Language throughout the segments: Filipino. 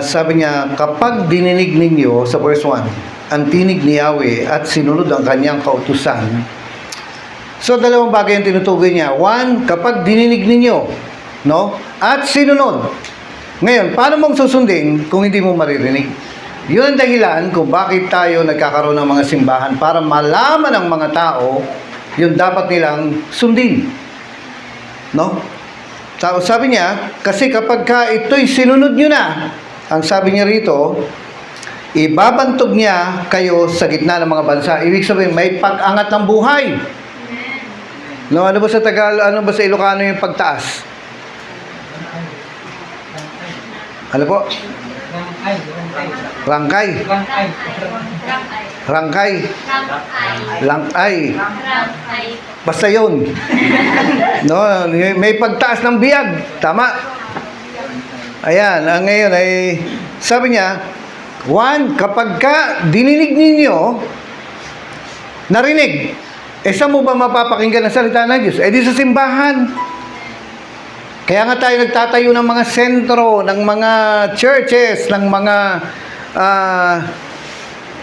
sabi niya, kapag dininig ninyo, sa verse 1, ang tinig ni Yahweh at sinunod ang kanyang kautusan. So, dalawang bagay ang tinutukoy niya. One, kapag dininig ninyo, no? At sinunod. Ngayon, paano mong susundin kung hindi mo maririnig? Yun ang dahilan kung bakit tayo nagkakaroon ng mga simbahan para malaman ng mga tao yung dapat nilang sundin. No? Sabi niya, kasi kapag ito'y sinunod nyo na, ang sabi niya rito, ibabantog niya kayo sa gitna ng mga bansa. Ibig sabihin, may pag-angat ng buhay. No, ano ba sa ano ba sa Ilocano yung pagtaas? Ano po? Rangkay. Rangkay. Langkay. Basta yun. No, may pagtaas ng biyag. Tama. Ayan, ngayon ay sabi niya, one, kapag dininig ninyo, narinig, saan mo ba mapapakinggan ang salita ng Diyos? Di sa simbahan. Kaya nga tayo nagtatayo ng mga sentro, ng mga churches, ng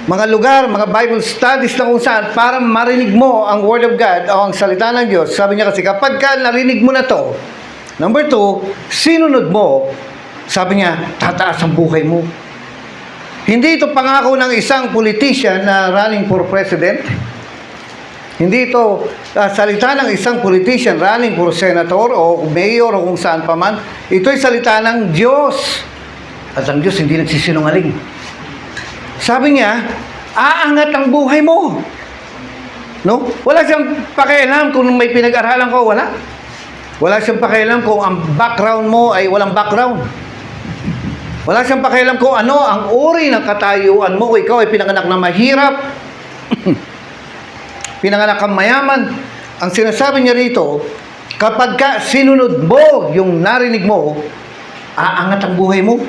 mga lugar, mga Bible studies na kung saan para marinig mo ang Word of God o ang salita ng Diyos. Sabi niya kasi, kapag narinig mo na to, number 2, sinunod mo, sabi niya, tataas ang buhay mo. Hindi ito pangako ng isang politician na running for president. Hindi ito salita ng isang politician running for senator o mayor o kung saan pa man. Ito'y salita ng Diyos. At ang Diyos hindi nagsisinungaling. Sabi niya, aangat ang buhay mo. No? Wala siyang pakialam kung may pinag-aralan ko, wala. Wala siyang pakialam kung ang background mo ay walang background. Wala siyang pakialam kung ano ang uri ng katayuan mo. Kung ikaw ay pinanganak na mahirap, pinanganak kang mayaman. Ang sinasabi niya rito, kapag sinunod mo yung narinig mo, aangat ang buhay mo.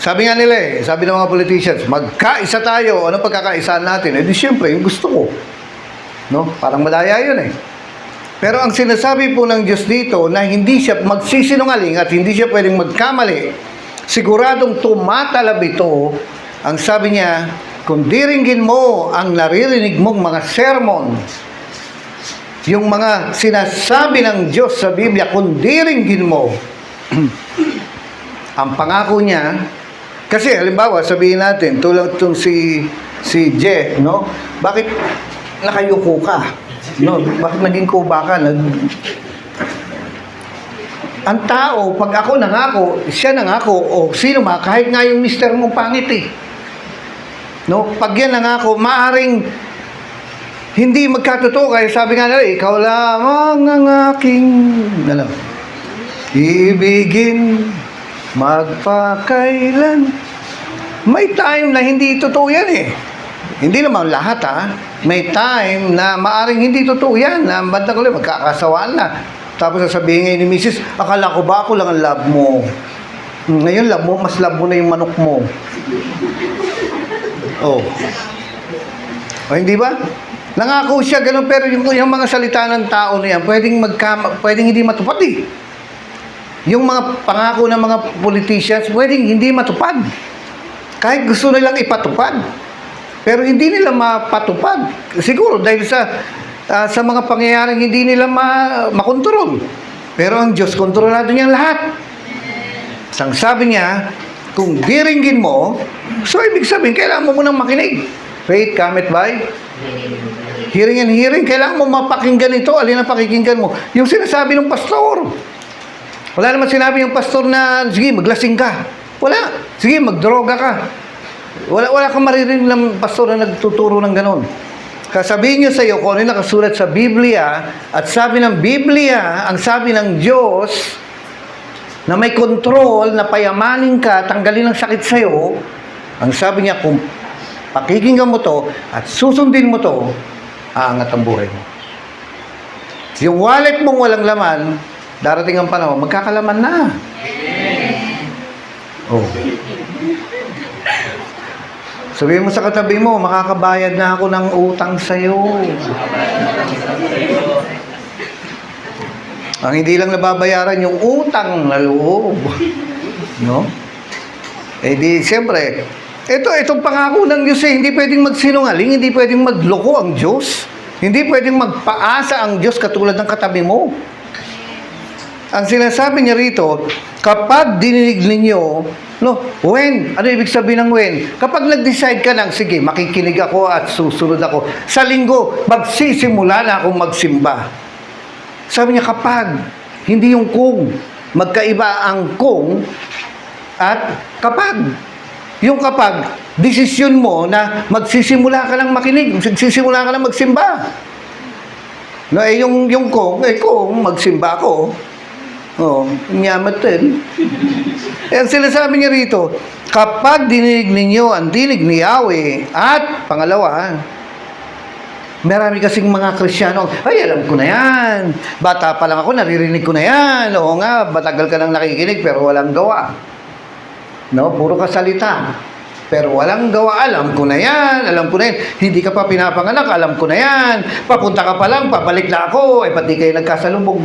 Sabi nga nila sabi ng mga politicians, magkaisa tayo. Ano pagkakaisaan natin? Di siyempre, yung gusto ko. No? Parang madaya yun Pero ang sinasabi po ng Diyos dito na hindi siya magsisinungaling at hindi siya pwedeng magkamali, siguradong tumatalab ito. Ang sabi niya, kung diringgin mo ang naririnig mong mga sermon, yung mga sinasabi ng Diyos sa Biblia, kung diringgin mo, ang pangako niya, kasi halimbawa, sabihin natin, tulad itong si Je, no? Bakit nakayuko ka? No? Bakit naging kuba ka? Ang tao, pag ako nangako, siya nangako, o sino kahit nga yung mister mong pangit No? Pag yan nangako, maaring hindi magkatotoo. Kaya sabi nga nila, ikaw lamang ang aking ibigin magpakailan. May time na hindi totoo yan Hindi naman lahat May time na maaring hindi totoo yan. Na bandang ulit, magkakasawaan na. Tapos sasabihin ngayon ni Mrs., akala ko ba ako lang ang love mo? Ngayon love mo, mas love mo na yung manok mo. Hindi ba? Nangako siya, ganun, pero yung mga salita ng tao na yan, pwedeng hindi matupad Yung mga pangako ng mga politicians, pwedeng hindi matupad. Kahit gusto nilang ipatupad. Pero hindi nila mapatupad. Siguro dahil sa mga pangyayaring hindi nila makontrol. Pero ang Diyos, kontrolado niyang lahat. Ang sabi niya, kung diringgin mo, so ibig sabihin, kailangan mo munang makinig. Faith cometh by hearing and hearing. Kailangan mo mapakinggan ito. Alin ang pakikinggan mo? Yung sinasabi ng pastor. Wala naman sinabi yung pastor na, sige, maglasing ka. Wala. Sige, magdroga ka. Wala kang maririnig ng pastor na nagtuturo ng ganon. Kasabihin niyo sa iyo kung ano yung nakasulat sa Biblia, at sabi ng Biblia, ang sabi ng Diyos, na may control, na payamanin ka, tanggalin ang sakit sa iyo, ang sabi niya, kung pakikinggan mo to, at susundin mo to, aangat ang buhay mo. Yung wallet mong walang laman, darating ang panahon, magkakalaman na. Sabihin mo sa katabi mo, makakabayad na ako ng utang sa'yo. Ang hindi lang nababayaran yung utang na loob. No? Eh di, siyempre, itong pangako ng Diyos hindi pwedeng magsinungaling, hindi pwedeng magloko ang Diyos. Hindi pwedeng magpaasa ang Diyos katulad ng katabi mo. Ang sinasabi niya rito, kapag dininig ninyo, when? Ano ibig sabihin ng when? Kapag nag-decide ka ng, sige, makikinig ako at susunod ako. Sa linggo, magsisimula na akong magsimba. Sabi niya, kapag, hindi yung kung. Magkaiba ang kung at kapag. Yung kapag, desisyon mo na magsisimula ka lang makinig, magsisimula ka lang magsimba. No, yung kung magsimba ako, nyamat din. Ang sinasabi niya rito, kapag dinig ninyo ang dinig ni Yahweh, at pangalawa, marami kasing mga Kristiyano, ay alam ko na yan, bata pa lang ako, naririnig ko na yan, oo nga, matagal ka nang nakikinig pero walang gawa. No, puro ka salita. Pero walang gawa, alam ko na yan, hindi ka pa pinapanganak, alam ko na yan, papunta ka pa lang, pabalik na ako, pati kayo nagkasalubong.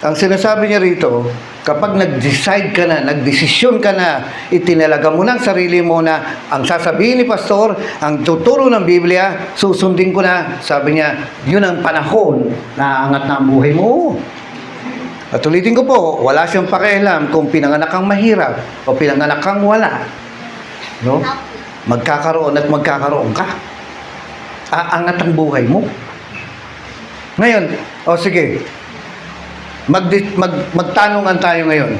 Ang sinasabi niya rito, kapag nag-decide ka na, nagdesisyon ka na, itinalaga mo ng sarili mo na ang sasabihin ni pastor, ang tuturo ng Biblia, susundin ko na, sabi niya, yun ang panahon na angat na ang buhay mo. At ulitin ko po, wala siyang pakialam kung pinanganak kang mahirap o pinanganak kang wala. No? Magkakaroon at magkakaroon ka. Aangat ang buhay mo. Ngayon, sige, magtanungan tayo ngayon.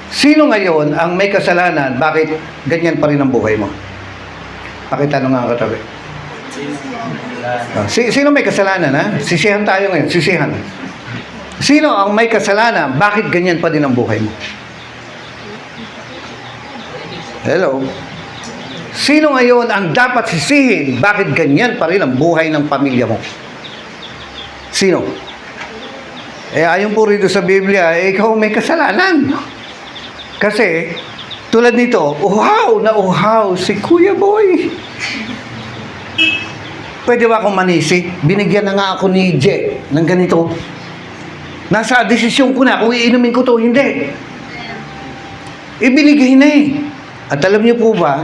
Sino ngayon ang may kasalanan? Bakit ganyan pa rin ang buhay mo? Pakitanong nga ang katabi. Sino may kasalanan, ha? Sisihan tayo ngayon, sisihan. Sino ang may kasalanan? Bakit ganyan pa din ang buhay mo? Hello? Sino ngayon ang dapat sisihin? Bakit ganyan pa rin ang buhay ng pamilya mo? Sino? Ayon po rito sa Biblia, ikaw may kasalanan. Kasi, tulad nito, uhaw si Kuya Boy. Pwede ba akong manisi? Binigyan na nga ako ni Je ng ganito. Nasa desisyon ko na kung iinumin ko to hindi. Ibinigay na eh. At alam niyo po ba,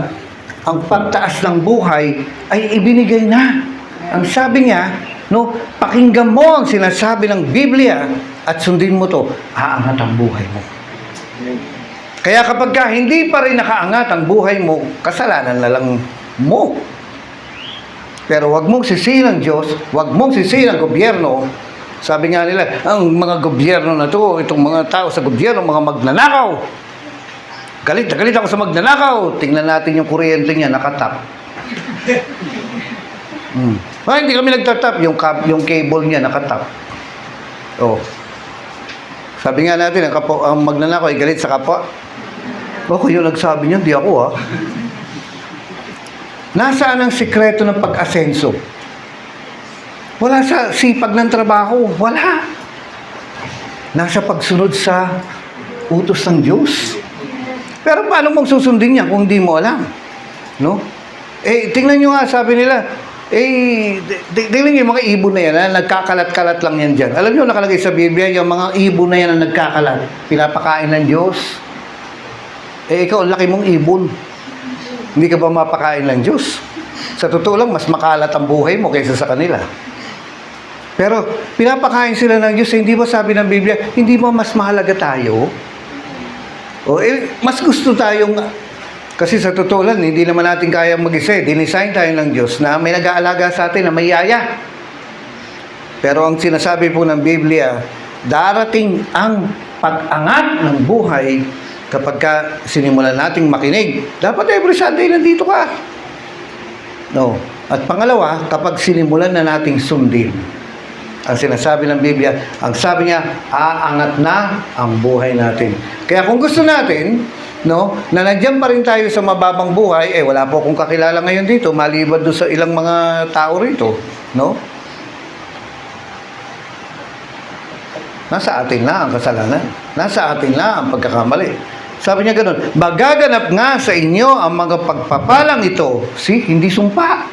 ang pagtaas ng buhay ay ibinigay na. Ang sabi niya, pakinggan mo ang sinasabi ng Biblia at sundin mo to, aangat ang buhay mo. Kaya kapag hindi pa rin nakaangat ang buhay mo, kasalanan na lang mo. Pero wag mong sisihin ang Diyos, wag mong sisihin ang gobyerno. Sabi nga nila, ang mga gobyerno na to, itong mga tao sa gobyerno, mga magnanakaw. Galit na galit ako sa magnanakaw. Tingnan natin yung kuryente niya, nakatap. Hindi kami nagtatap. Yung cable niya, nakatap. Sabi nga natin, ang magnanakaw ay galit sa kapwa. Kung yung nagsabi niya, di ako Nasaan ang sikreto ng pag-asenso? Wala sa sipag ng trabaho. Wala. Nasa pagsunod sa utos ng Diyos. Pero paano mong susundin niya kung hindi mo alam? No? Tingnan nyo nga, sabi nila, tingnan nyo yung mga ibon na yan, nagkakalat-kalat lang yan dyan. Alam nyo, nakalagay sa Biblia, yung mga ibon na yan na nagkakalat, pinapakain ng Diyos. Ikaw, laki mong ibon. Hindi ka ba mapakain ng Diyos? Sa totoo lang, mas makalat ang buhay mo kaysa sa kanila. Pero, pinapakain sila ng Diyos, hindi ba sabi ng Biblia, hindi ba mas mahalaga tayo? Mas gusto tayong, kasi sa totoo lang, hindi naman natin kaya mag-isa. Dinesign tayo ng Diyos na may nag-aalaga sa atin na may yaya. Pero ang sinasabi po ng Biblia, darating ang pag-angat ng buhay kapag sinimulan nating makinig. Dapat every Sunday nandito ka. At pangalawa, kapag sinimulan na nating sundin ang sinasabi ng Biblia, ang sabi niya, aangat na ang buhay natin. Kaya kung gusto natin, na nandiyan pa rin tayo sa mababang buhay, wala po akong kakilala ngayon dito, maliban doon sa ilang mga tao rito, nasa atin na ang kasalanan. Nasa atin na ang pagkakamali. Sabi niya ganun, magaganap nga sa inyo ang mga pagpapalang ito. Hindi sumpa.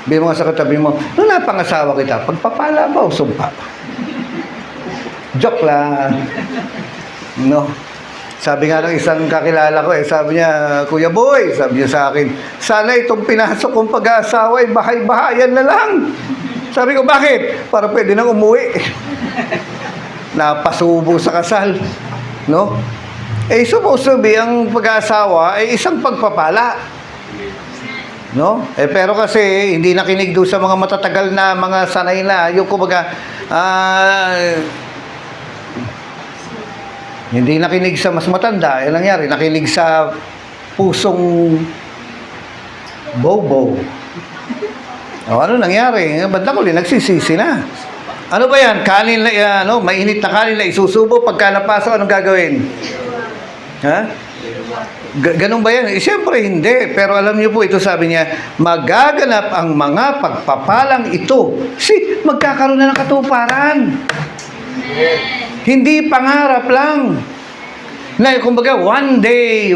Sabi mo sa katabi mo, nung napangasawa kita, pagpapala ba o sumpa? Joke lang. No? Sabi nga ng isang kakilala ko, sabi niya, Kuya Boy, sabi niya sa akin, sana itong pinasok kong pag-aasawa ay bahay-bahayan na lang. Sabi ko, bakit? Para pwede nang umuwi. Napasubo sa kasal. No? Supposed to be, ang pag-aasawa ay isang pagpapala. No? Pero kasi, hindi nakinig doon sa mga matatagal na mga sanay na, yung kumbaga, hindi nakinig sa mas matanda. Ang nangyari, nakinig sa pusong bobo. Ano nangyari? Banda ko nagsisisi na. Ano ba yan? Kanin na, mainit na kanin na isusubo. Pagka napasok, anong gagawin? Ha? Ganun ba yan? Siyempre hindi. Pero alam niyo po, ito sabi niya, magaganap ang mga pagpapalang ito. Magkakaroon na ng katuparan. Hindi pangarap lang. Na, kumbaga, one day,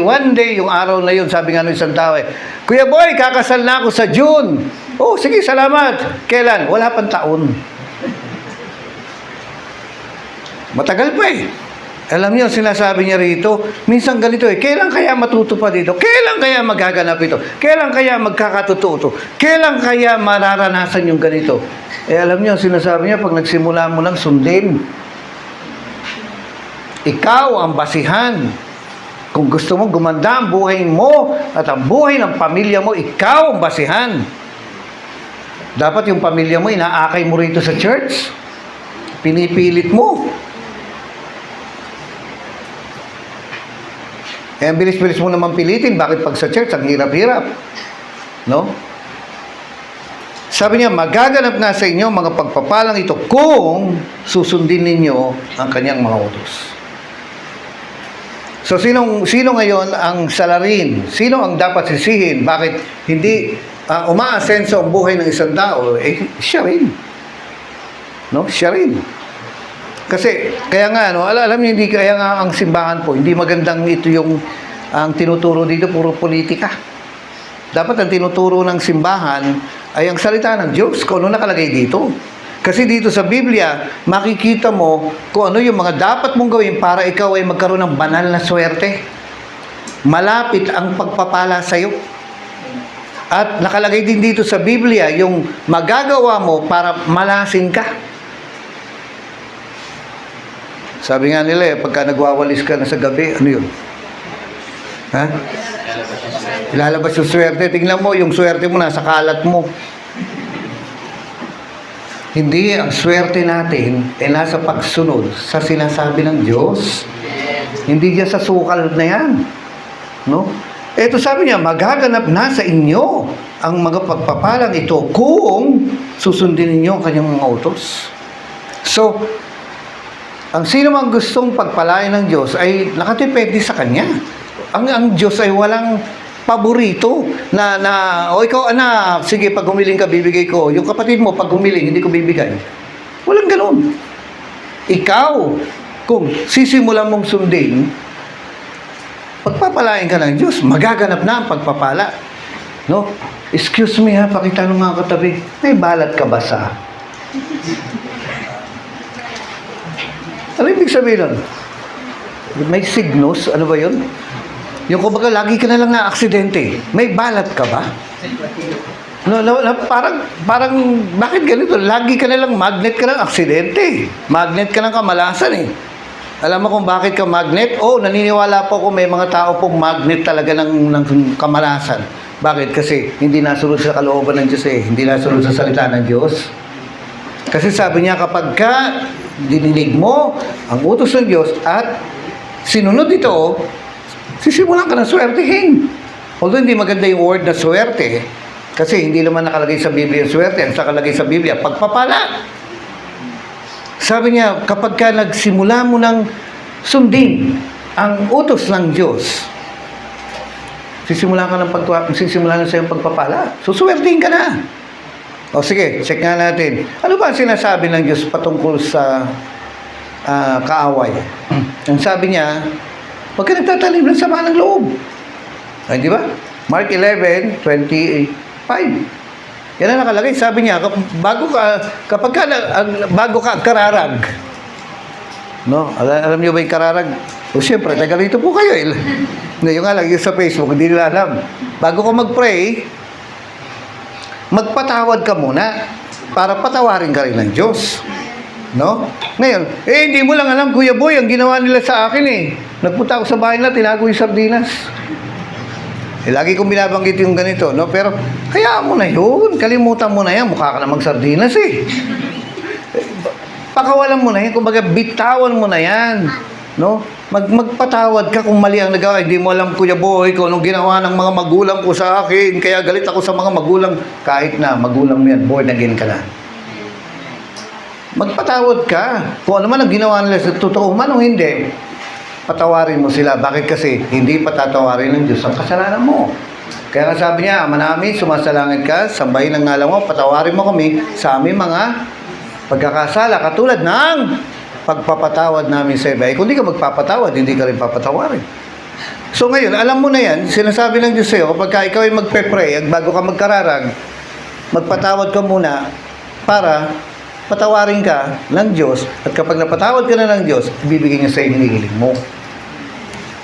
yung araw na yun, sabi nga ng isang tao Kuya Boy, kakasal na ako sa June. Oh, sige, salamat. Kailan? Wala pang taon. Matagal pa Alam niyo, sinasabi niya rito, minsan ganito kailan kaya matutupad dito? Kailan kaya magaganap ito? Kailan kaya magkakatotoo ito? Kailan kaya mararanasan yung ganito? Alam niyo, sinasabi niya, pag nagsimula mo lang sundin, ikaw ang basihan. Kung gusto mo gumanda ang buhay mo at ang buhay ng pamilya mo, ikaw ang basihan. Dapat yung pamilya mo, inaakay mo rito sa church. Pinipilit mo. Ang bilis-bilis mo naman pilitin. Bakit pag sa church, ang hirap-hirap? No? Sabi niya, magaganap nga sa inyo mga pagpapalang ito kung susundin ninyo ang kanyang mga utos. So, sino ngayon ang salarin? Sino ang dapat sisihin? Bakit hindi umaasenso ang buhay ng isang tao? Siya rin. No? Siya rin. Kasi, kaya nga, alam niyo, hindi kaya nga ang simbahan po, hindi magandang ito ang tinuturo dito, puro politika. Dapat ang tinuturo ng simbahan ay ang salita ng Diyos, kung ano nakalagay dito. Kasi dito sa Biblia, makikita mo kung ano yung mga dapat mong gawin para ikaw ay magkaroon ng banal na swerte. Malapit ang pagpapala sa iyo. At nakalagay din dito sa Biblia yung magagawa mo para malasin ka. Sabi nga nila, pagka nagwawalis ka na sa gabi, ano yun? Ha? Ilalabas yung swerte. Tingnan mo, yung swerte mo nasa kalat mo. Hindi, ang swerte natin ay nasa pagsunod sa sinasabi ng Diyos. Hindi niya sa sukal na yan. No? Ito sabi niya, magaganap na sa inyo ang mga pagpapalang ito kung susundin ninyo ang kanyang mga utos. So, ang sino mang gustong pagpalain ng Diyos ay nakadepende sa Kanya. Ang Diyos ay walang paborito na ikaw anak, sige pag humiling ka bibigay ko. Yung kapatid mo pag humiling hindi ko bibigay. Walang ganoon. Ikaw, kung sisimulan mong sundin, pagpapalain ka ng Diyos, magaganap na ang pagpapala. No? Excuse me ha, pakita ng mga katabi. May balat ka ba sa? Ano ibig sabihin nun? May signos? Ano ba yun? Yung kumbaga, lagi ka na lang na aksidente. May balat ka ba? No, parang, bakit ganito? Lagi ka na lang, magnet ka ng aksidente. Magnet ka ng kamalasan Alam mo kung bakit ka magnet? Naniniwala po ako may mga tao pong magnet talaga ng kamalasan. Bakit? Kasi hindi nasunod sa kalooban ng Diyos Hindi nasunod sa salita ng Diyos. Kasi sabi niya, kapag ka dininig mo ang utos ng Diyos at sinunod ito, sisimulan ka ng swertehin. Although hindi maganda yung word na swerte, kasi hindi naman nakalagay sa Biblia yung swerte, ang nakalagay sa Biblia, pagpapala. Sabi niya, kapag ka nagsimula mo ng sundin ang utos ng Diyos, sisimulan na sa iyong pagpapala. Suswertehin ka na. O sige, check nga natin. Ano ba ang sinasabi ng Diyos patungkol sa kaaway? Ang sabi niya, huwag ka nagtatanim ng sama ng loob. Ay, di ba? Mark 11:25. Yan ang nakalagay. Sabi niya, bago ka kararag, No? Alam niyo ba yung kararag? O siyempre, taga rito po kayo. No, yung nga lang, yung sa Facebook, hindi nila alam. Bago ka mag-pray, magpatawad ka muna para patawarin ka rin ng Diyos. No? Ngayon, hindi mo lang alam, Kuya Boy, ang ginawa nila sa akin eh. Nagpunta ako sa bahay nila, tinago yung sardinas. Lagi kong binabanggit yung ganito, no? Pero, hayaan mo na yun. Kalimutan mo na yan. Mukha ka na mag-sardinas eh. Pakawalan mo na yan. Kumbaga, bitawan mo na yan. No? Magpatawad ka kung mali ang nagawa. Hindi mo alam, Kuya Boy, kung anong ginawa ng mga magulang ko sa akin. Kaya galit ako sa mga magulang. Kahit na, magulang mo yan, born again ka na. Magpatawad ka. Kung ano man ang ginawa nila sa totoo man o hindi, patawarin mo sila. Bakit kasi hindi patatawarin ng Diyos ang kasalanan mo? Kaya nga sabi niya, Ama namin, sumasalangit ka, sambahin ang ngalan mo, patawarin mo kami sa aming mga pagkakasala, katulad ng pagpapatawad namin sa iba. Kung hindi ka magpapatawad, hindi ka rin papatawarin. So ngayon, alam mo na yan, sinasabi ng Diyos sa'yo, kapag ikaw ay magpe-pray, at bago ka magkararag, magpatawad ka muna para patawarin ka ng Diyos, at kapag napatawad ka na ng Diyos, ibibigay niya sa hinihiling mo.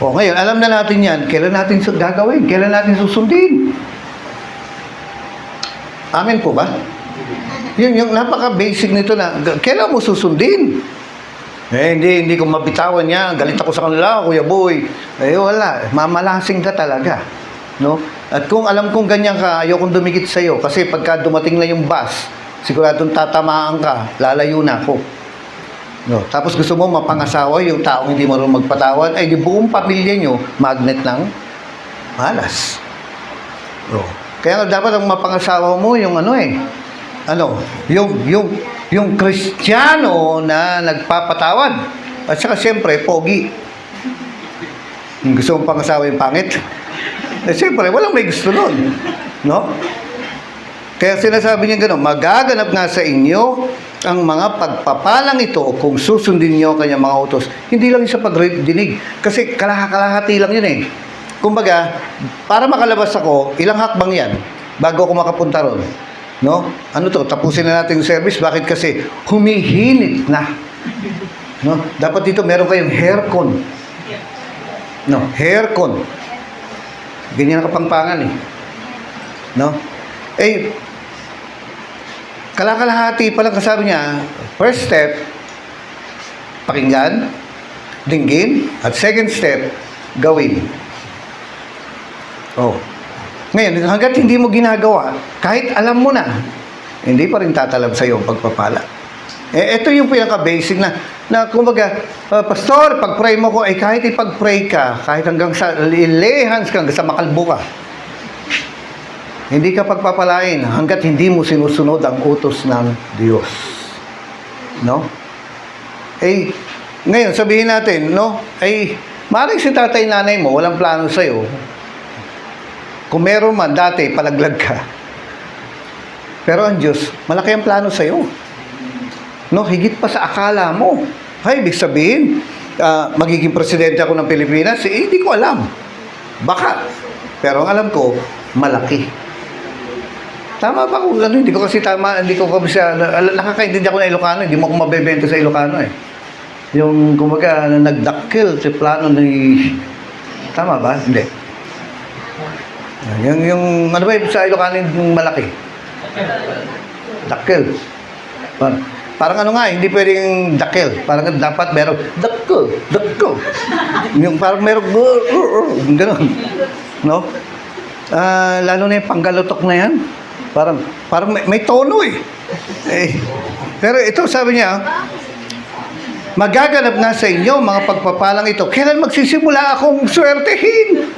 O ngayon, alam na natin yan, kailan natin gagawin, kailan natin susundin. Amen po ba? Yun, yung napaka-basic nito na, kailan mo susundin? Hindi ko mabitawan yan. Galit ako sa kanila, Kuya Boy. Wala. Mamalasing ka talaga. No? At kung alam kong ganyan ka, ayokong dumikit sa'yo. Kasi pagka dumating na yung bus, siguradong tatamaan ka, lalayo na ako. No? Tapos gusto mo mapangasawa yung taong hindi marunong magpatawad, ay di buong pamilya nyo, magnet ng malas. No? Kaya dapat ang mapangasawa mo yung yung Kristiyano na nagpapatawad. At saka siyempre, pogi. Gusto mong pangasawa yung pangit? Siyempre, walang may gusto nun. No? Kaya sinasabi niya gano'n, magaganap nga sa inyo ang mga pagpapalang ito kung susundin niyo kanyang mga utos. Hindi lang sa pagdinig. Kasi kalahati lang yun eh. Kumbaga, para makalabas ako, ilang hakbang yan bago ako makapunta ron. No? Ano to? Tapusin na natin yung service. Bakit? Kasi humihinit na. No? Dapat dito meron kayong haircon. No? Haircon. Ganyan ang kapangpangan eh. No? Kalakalahati pa lang kasabi niya, first step, pakinggan, dinggin, at second step, gawin. Oh. Ngayon, hanggat hindi mo ginagawa, kahit alam mo na, hindi pa rin tatalab sa iyo ang pagpapala. Ito yung pinaka-basic na kumbaga, Pastor, pag-pray mo ko, kahit ipag-pray ka, kahit hanggang sa lilehans ka, hanggang sa makalbo ka, hindi ka pagpapalain hanggat hindi mo sinusunod ang utos ng Diyos. No? Ngayon, sabihin natin, no? Maaaring si tatay nanay mo, walang plano sa'yo. Kung meron man, dati, palaglag ka. Pero ang Diyos, malaki ang plano sa'yo. No? Higit pa sa akala mo. Ibig sabihin, magiging presidente ako ng Pilipinas, hindi ko alam. Baka. Pero ang alam ko, malaki. Tama ba kung ano? Hindi ko kasi nakakaintindi ako ng Ilocano, hindi mo ako mabebenta sa Ilocano eh. Yung, kumbaga, nagdakil sa plano ni... Tama ba? Hindi. Yung ano ba sa Ilocano yung malaki? Dakil. Parang ano nga, hindi pwedeng dakil. Parang dapat meron dakil. Yung parang meron gano'n. No? Lalo na yung panggalutok na yan. Parang may tono eh. Pero ito sabi niya, magaganap na sa inyo mga pagpapalang ito. Kailan magsisimula akong swertehin?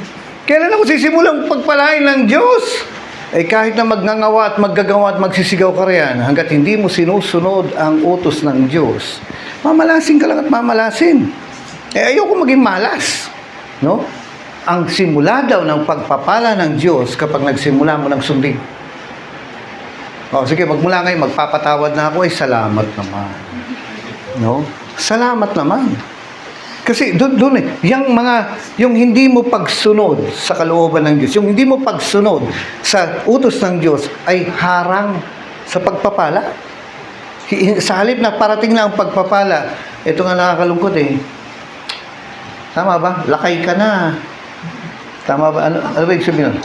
Kailan ako sisimulang pagpalain ng Diyos? Kahit na magngangawa at maggagawa at magsisigaw ka riyan, hanggat hindi mo sinusunod ang utos ng Diyos, mamalasin ka lang at mamalasin. Ayoko maging malas. No? Ang simula daw ng pagpapala ng Diyos kapag nagsimula mo ng sundin. Sige, magmula ngayon, magpapatawad na ako, salamat naman. No? Salamat naman. Kasi doon yung hindi mo pagsunod sa kalooban ng Diyos, yung hindi mo pagsunod sa utos ng Diyos ay harang sa pagpapala. Sa halip na parating na ang pagpapala, ito nga nakakalungkot eh. Tama ba? Lakay ka na. Tama ba? Ano ba ibig sabihin nun?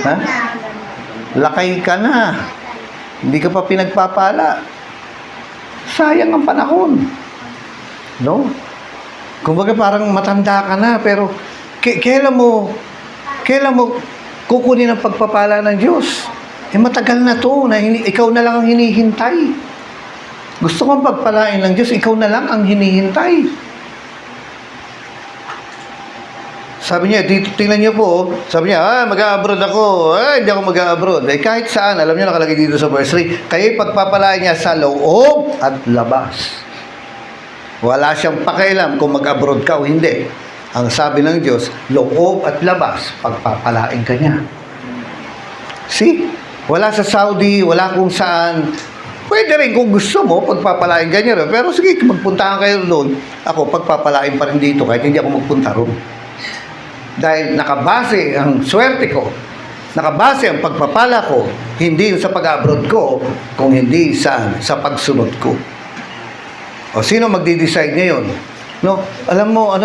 Ha? Lakay ka na. Hindi ka pa pinagpapala. Sayang ang panahon. No? Kumbaga parang matanda ka na, pero kailan mo kukunin ang pagpapala ng Diyos? Matagal na to, na ikaw na lang ang hinihintay. Gusto kong pagpalain ng Diyos, ikaw na lang ang hinihintay. Sabi niya, tingnan niyo po, sabi niya, mag-a-abroad ako. Hindi ako mag-a-abroad. Kahit saan, alam niyo nakalagay dito sa verse 3, kayo'y pagpapalain niya sa loob at labas. Wala siyang pakialam kung mag-abroad ka o hindi. Ang sabi ng Diyos, loob at labas, pagpapalain ka niya. See? Wala sa Saudi, wala kung saan. Pwede rin kung gusto mo, pagpapalain ka niya rin. Pero sige, magpuntahan kayo doon. Ako, pagpapalain pa rin dito kahit hindi ako magpunta ron. Dahil nakabase ang swerte ko, nakabase ang pagpapala ko, hindi sa pag-abroad ko, kung hindi sa pagsunod ko. O sino magdi-decide ngayon? No? Alam mo,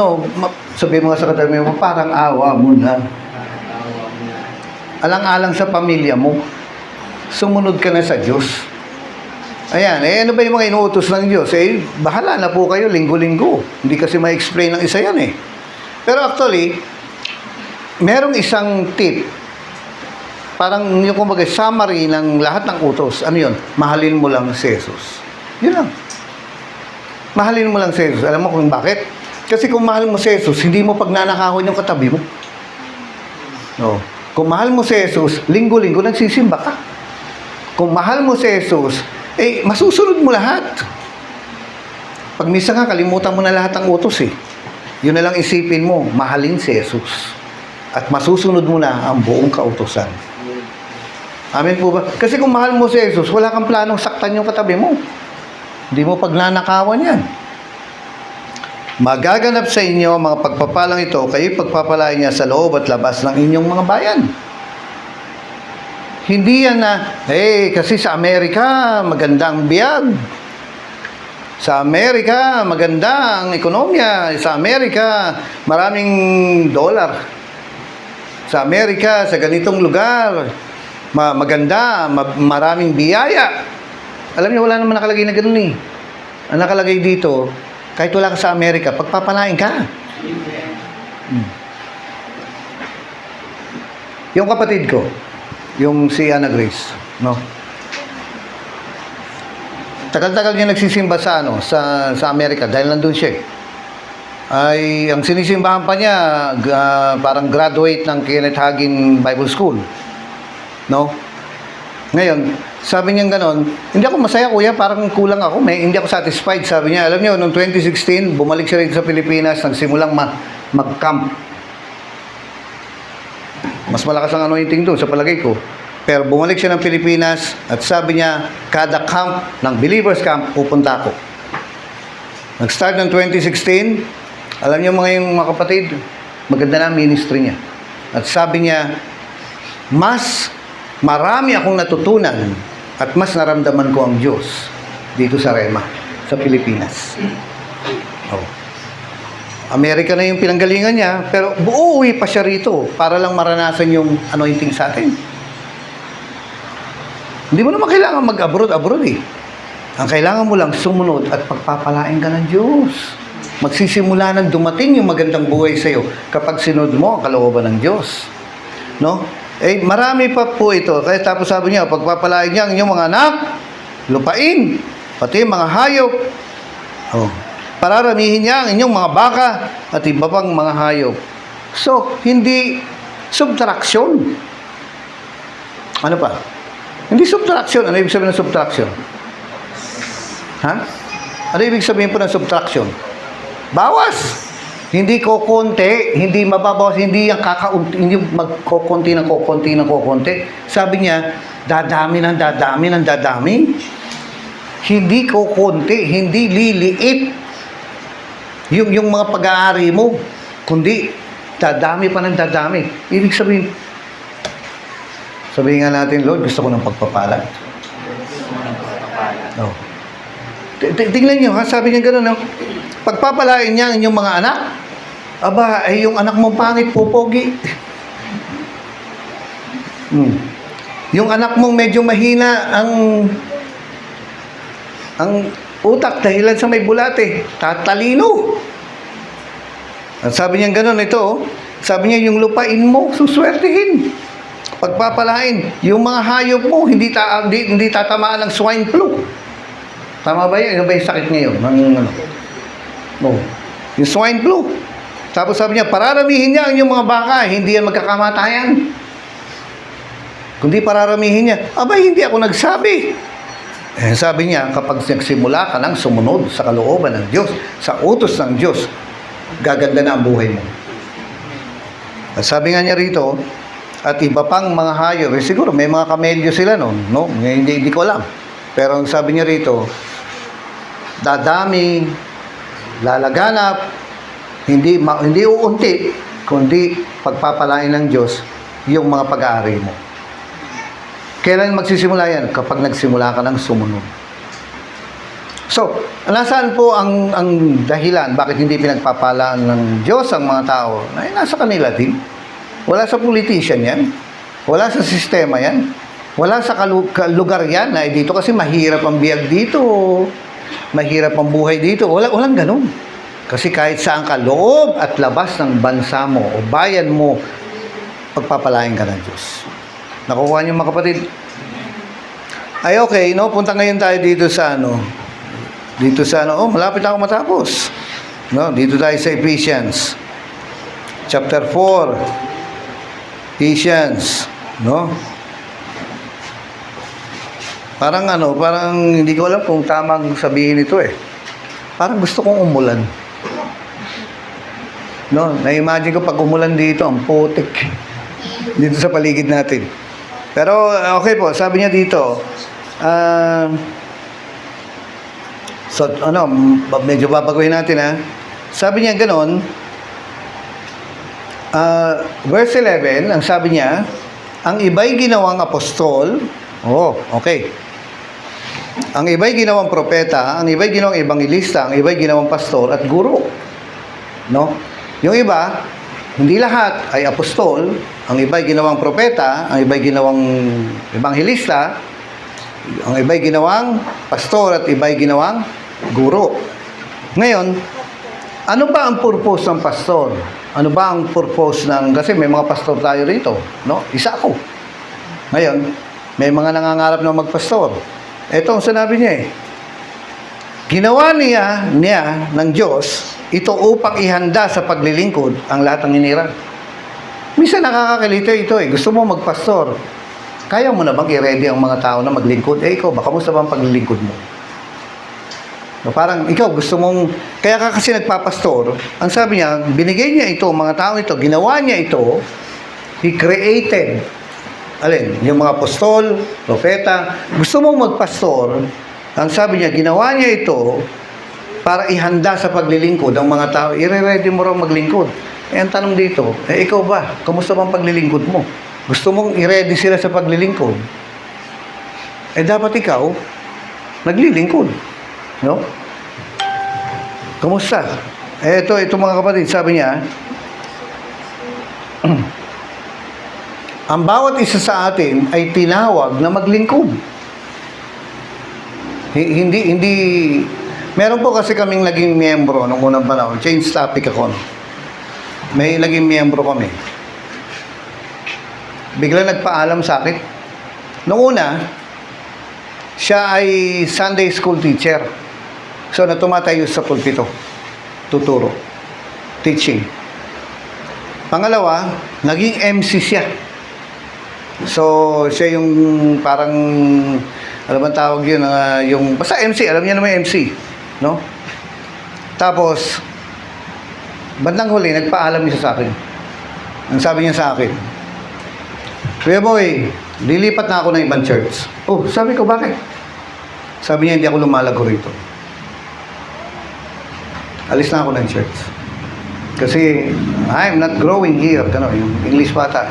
sabihin mo nga sa katabi mo, parang awa mo na. Alang-alang sa pamilya mo, sumunod ka na sa Diyos. Ayan, ano ba yung mga inuutos ng Diyos? Bahala na po kayo, linggo-linggo. Hindi kasi ma-explain ng isa yan eh. Pero actually, merong isang tip, parang yung kumbaga summary ng lahat ng utos. Ano yun? Mahalin mo lang si Jesus. Yun lang. Mahalin mo lang si Jesus. Alam mo kung bakit? Kasi kung mahal mo si Jesus, hindi mo pagnanakahon yung katabi mo. No. Kung mahal mo si Jesus, linggo-linggo nagsisimba ka. Kung mahal mo si Jesus, masusunod mo lahat. Pag misa nga, kalimutan mo na lahat ng utos eh. Yun na lang isipin mo, mahalin si Jesus. At masusunod mo na ang buong kautusan. Amen po ba? Kasi kung mahal mo si Jesus, wala kang planong saktan yung katabi mo. Hindi mo pagnanakawan yan. Magaganap sa inyo mga pagpapalang ito, kayo pagpapalain niya sa loob at labas ng inyong mga bayan. Hindi yan na, kasi sa Amerika, magandang biyag. Sa Amerika, maganda ang ekonomiya. Sa Amerika, maraming dollar. Sa Amerika, sa ganitong lugar, maganda, maraming biyaya. Alam niyo, wala naman nakalagay na ganun eh. Ang nakalagay dito, kahit wala ka sa Amerika, pagpapalain ka. Yung kapatid ko, yung si Ana Grace, no? Tagal-tagal niya nagsisimba sa Amerika dahil nandun siya eh. Ay ang sinisimbahan pa niya parang graduate ng Kenneth Hagin Bible School, no? Ngayon sabi niya ganon, hindi ako masaya kuya, parang kulang ako, hindi ako satisfied. Sabi niya, alam niyo, noong 2016 bumalik siya rito sa Pilipinas, nagsimulang mag-camp. Mas malakas ang anointing doon sa palagay ko, pero bumalik siya ng Pilipinas at sabi niya, kada camp ng Believers Camp pupunta ako. Nag-start ng 2016. Alam niyo mga kapatid, maganda na ang ministry niya. At sabi niya, mas marami akong natutunan at mas naramdaman ko ang Diyos dito sa Rema, sa Pilipinas. Amerika na yung pinanggalingan niya, pero uuwi pa siya rito para lang maranasan yung anointing sa atin. Hindi mo naman kailangan mag-abroad eh. Ang kailangan mo lang sumunod at pagpapalain ka ng Diyos. Magsisimula nang dumating yung magandang buhay sa iyo kapag sinunod mo ang kalooban ng Diyos. No? Marami pa po ito. Kaya tapos sabi niya, pagpapalain niya ang inyong mga anak, lupain, pati mga hayop. Pararamihin niya ang inyong mga baka at iba pang mga hayop. So, hindi subtraction. Ano pa? Hindi subtraction. Ano ibig sabihin ng subtraction? Ha? Ano ibig sabihin po ng subtraction? Bawas. Hindi kokonti, hindi mababawas, hindi hindi magkokonti ng kokonti. Sabi niya, dadami ng dadami. Hindi kokonti, hindi liliit. Yung mga pag-aari mo, kundi dadami pa ng dadami. Ibig sabihin nga natin, Lord, gusto ko ng pagpapala. No. Tingnan nyo, ha? Sabi niya gano'n, no? Pagpapalain niya ang inyong mga anak, aba, ay yung anak mong pangit, pupogi. Yung anak mong medyo mahina ang utak dahilan sa may bulate, tatalino. At sabi niya gano'n, ito, oh. Sabi niya, yung lupain mo, suswertihin. Pagpapalain, yung mga hayop mo, hindi tatamaan ng swine flu. Tama ba yun? Ano ba yung sakit ngayon? No. Yung swine flu. Tapos sabi niya, pararamihin niya ang inyong mga baka, hindi yan magkakamatayan. Kundi pararamihin niya, abay, hindi ako nagsabi. Sabi niya, kapag nagsimula ka ng sumunod sa kalooban ng Diyos, sa utos ng Diyos, gaganda na ang buhay mo. At sabi nga niya rito, at iba pang mga hayop, siguro may mga kamelyo sila noon, no? Hindi ko alam. Pero ang sabi niya rito, dadami, lalaganap, hindi uunti, kundi pagpapalain ng Diyos yung mga pag-aari mo. Kailan magsisimula yan? Kapag nagsimula ka ng sumunod. So, nasaan po ang dahilan bakit hindi pinagpapalaan ng Diyos ang mga tao? Ay, nasa kanila din. Wala sa politician yan. Wala sa sistema yan. Wala sa lugar yan. Ay, dito kasi mahirap ang biyag dito. Mahirap ang buhay dito. Walang ganun. Kasi kahit saan ka, loob at labas ng bansa mo o bayan mo, pagpapalain ka ng Diyos. Nakukuha niyo mga kapatid? Ay, okay, no? Punta ngayon tayo dito sa malapit na ako matapos. No, dito tayo sa Ephesians. Chapter 4. Ephesians, no? Parang hindi ko alam kung tamang sabihin ito eh. Parang gusto kong umulan. No, na-imagine ko pag umulan dito, ang putik. Dito sa paligid natin. Pero okay po, sabi niya dito, medyo babaguhin natin ha. Sabi niya ganon, verse 11, ang sabi niya, ang iba'y ginawang apostol, okay. Ang iba'y ginawang propeta, ang iba'y ginawang ebangelista, ang iba'y ginawang pastor at guro. No? Yung iba, hindi lahat ay apostol, ang iba'y ginawang propeta, ang iba'y ginawang ebangelista, ang iba'y ginawang pastor at iba'y ginawang guro. Ngayon, ano ba ang purpose ng pastor? Ano ba ang purpose kasi may mga pastor tayo rito, no? Isa ako. Ngayon, may mga nangangarap na magpastor. Ito ang sinabi niya eh. Ginawa niya ng Diyos ito upang ihanda sa paglilingkod ang lahat ng hinirang. Minsan nakakakalito ito eh. Gusto mo magpastor. Kaya mo na bang i-ready ang mga tao na maglingkod? Ikaw ba? Kamusta ba ang paglilingkod mo? No, parang ikaw gusto mong, kaya ka kasi nagpapastor, ang sabi niya, binigay niya ito, mga tao ito, ginawa niya ito, He created, yung mga apostol, propeta, gusto mong magpastor, ang sabi niya, ginawa niya ito, para ihanda sa paglilingkod ang mga tao, i-ready mo raw maglingkod. Ang tanong dito, ikaw ba, kamusta bang paglilingkod mo? Gusto mong i-ready sila sa paglilingkod? Dapat ikaw, naglilingkod. No? Kumusta? Ito mga kapatid, sabi niya, ang bawat isa sa atin ay tinawag na maglingkod. Hindi, meron po kasi kaming naging miyembro nung unang panahon, change topic ako. May naging miyembro kami. Bigla nagpaalam sa akin. Nung una, siya ay Sunday school teacher. So, tumatayo sa pulpito. Tuturo. Teaching. Pangalawa, naging MC siya. So, siya yung parang, alam mo tawag yun, basta MC, alam niya naman yung MC. No? Tapos, bandang huli, nagpaalam niya sa akin. Ang sabi niya sa akin, Kuya Boy, lilipat na ako ng ibang church. Sabi ko, bakit? Sabi niya, hindi ako lumalago rito. Alis na ako ng church. Kasi, I'm not growing here. Yung English bata.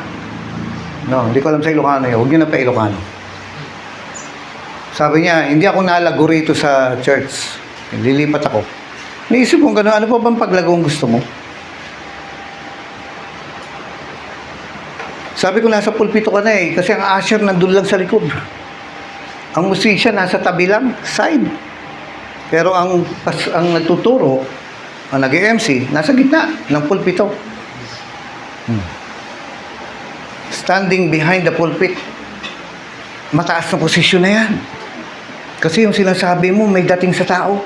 No, hindi ko alam sa Ilocano yun. Huwag nyo na pa Ilocano. Sabi niya, hindi ako nalago rito sa church. Lilipat ako. Naisip kong gano'n, ano pa bang paglago ang gusto mo? Sabi ko, nasa pulpito ka na eh, kasi ang usher nandun lang sa likod. Ang musician nasa tabi lang, side. Pero ang nagtuturo, ang nag-MC, nasa gitna ng pulpito. Standing behind the pulpit. Mataas na posisyon na yan. Kasi yung sinasabi mo, may dating sa tao.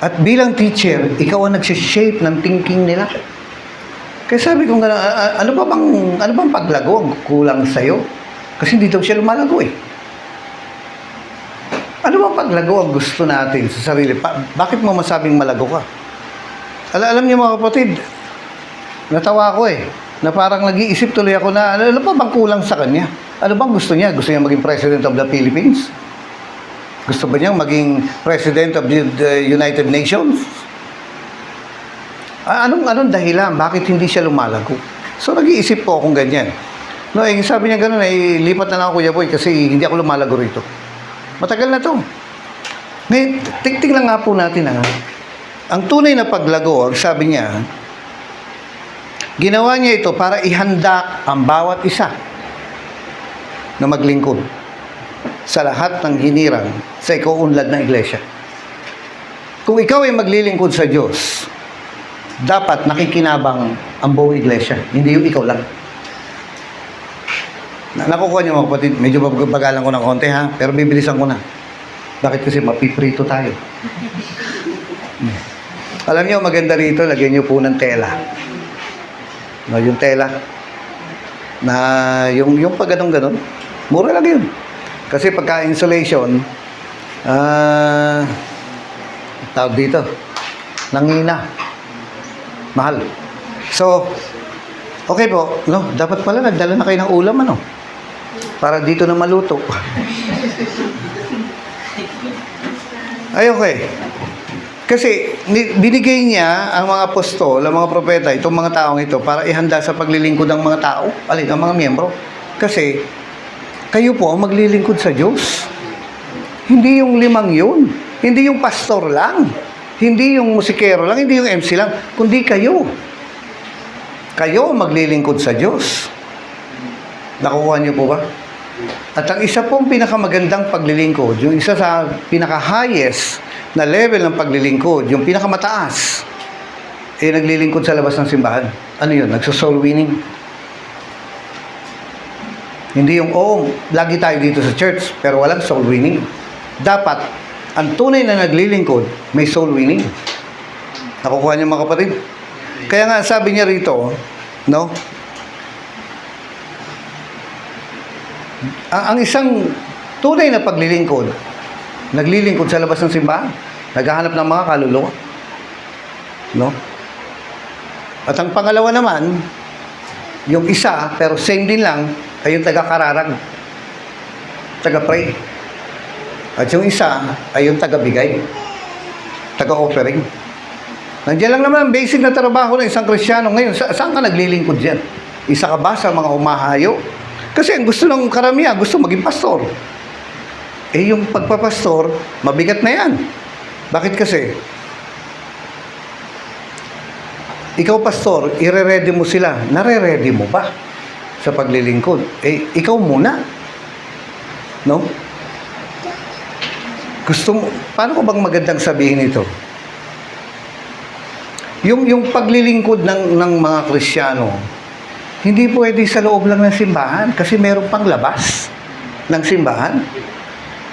At bilang teacher, ikaw ang nagsishape ng thinking nila. Kaya sabi ko, ano bang paglago ang kulang sa'yo? Kasi hindi daw siya lumalago eh. Ano bang paglago ang gusto natin sa sarili? Bakit mo masabing malago ka? Alam niyo mga kapatid, natawa ako eh. Na parang nag-iisip tuloy ako na, ano pa bang kulang sa kanya? Ano bang gusto niya? Gusto niya maging President of the Philippines? Gusto ba niyang maging President of the United Nations? Anong dahilan? Bakit hindi siya lumalago? So, nag-iisip po akong ganyan. No, sabi niya gano'n, lipat na lang ako, Kuya Boy, kasi hindi ako lumalago rito. Matagal na to. Ngayon, tingnan nga po natin, ang tunay na paglago, ang sabi niya, ginawa niya ito para ihanda ang bawat isa na maglingkod sa lahat ng hinirang sa ikaunlad ng iglesia. Kung ikaw ay maglilingkod sa Diyos, dapat nakikinabang ang buong iglesia, hindi yung ikaw lang. Nakukuha niyo mga kapatid, medyo bagalan ko ng konti ha, pero bibilisan ko na. Bakit? Kasi mapiprito tayo. Alam niyo, maganda rito, lagyan niyo po ng tela. No, yung tela na yung pag ganun, mura lang yun. Kasi pagka insulation, tawag dito, nangina. Mahal. So, okay po, no, dapat pala nagdala na kayo ng ulam, para dito na maluto. Ay, okay. Kasi binigay niya ang mga apostol, ang mga propeta, itong mga taong ito para ihanda sa paglilingkod ng mga tao, ang mga miyembro. Kasi kayo po ang maglilingkod sa Diyos. Hindi yung 5 yun. Hindi yung pastor lang. Hindi yung musikero lang. Hindi yung MC lang. Kundi kayo. Kayo ang maglilingkod sa Diyos. Nakukuha niyo po ba? At ang isa pong pinakamagandang paglilingkod, yung isa sa pinaka-highest na level ng paglilingkod, yung pinakamataas, naglilingkod sa labas ng simbahan. Ano yun? Nagso-soul winning. Hindi yung, lagi tayo dito sa church, pero walang soul winning. Dapat, ang tunay na naglilingkod, may soul winning. Nakukuha niyo mga kapatid? Kaya nga, sabi niya rito, no? Ang isang tunay na paglilingkod, naglilingkod sa labas ng simbahan, naghahanap ng mga kaluluwa. No? At ang pangalawa naman, yung isa, pero same din lang, ay yung taga-kararag, taga-pray. At yung isa, ay yung taga-bigay, taga-offering. Nandiyan lang naman ang basic na trabaho ng isang Kristiyano. Ngayon, saan ka naglilingkod dyan? Isa ka ba sa mga humahayo? Kasi ang gusto ng karamihan, gusto maging pastor. Yung pagpapastor, mabigat na yan. Bakit kasi? Ikaw pastor, ire-ready mo sila. Nare-ready mo ba sa paglilingkod? Ikaw muna. No? Gusto mo, paano ko bang magandang sabihin ito? Yung paglilingkod ng mga Kristiyano, hindi pwede sa loob lang ng simbahan kasi meron pang labas ng simbahan.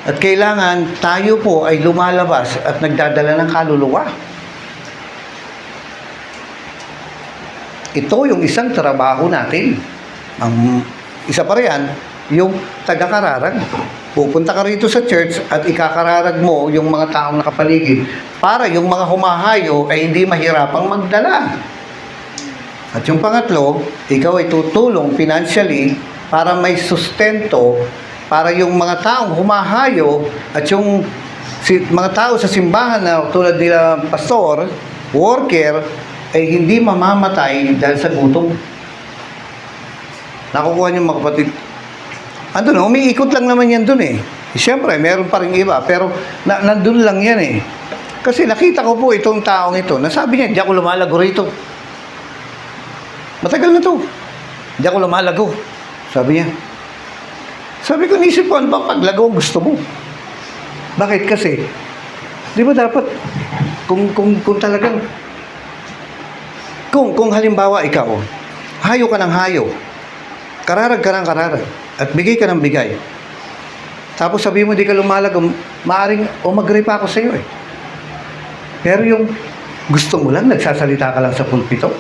At kailangan tayo po ay lumalabas at nagdadala ng kaluluwa. Ito yung isang trabaho natin. Ang isa pa riyan, yung taga-kararag. Pupunta ka rito sa church at ikakararag mo yung mga taong nakapaligid para yung mga humahayo ay hindi mahirapang magdala. At yung pangatlo, ikaw ay tutulong financially para may sustento para yung mga taong humahayo at yung mga tao sa simbahan na tulad nila pastor, worker, ay hindi mamamatay dahil sa gutom. Nakukuha niyo mga kapatid. Andun, umiikot lang naman yan dun eh. Siyempre, meron pa rin iba, pero nandun lang yan eh. Kasi nakita ko po itong taong ito, nasabi niya, di ako lumalago rito. Matagal na to. Di ako lumalago. Sabi niya. Sabi ko, nisip ko, ano ba paglago ang gusto mo? Bakit kasi? Di ba dapat, kung talagang, kung halimbawa ikaw, hayo ka ng hayo, kararag ka ng kararag, at bigay ka ng bigay. Tapos sabi mo, di ka lumalago, maaring umagri pa ako sa iyo eh. Pero yung gusto mo lang, nagsasalita ka lang sa pulpito,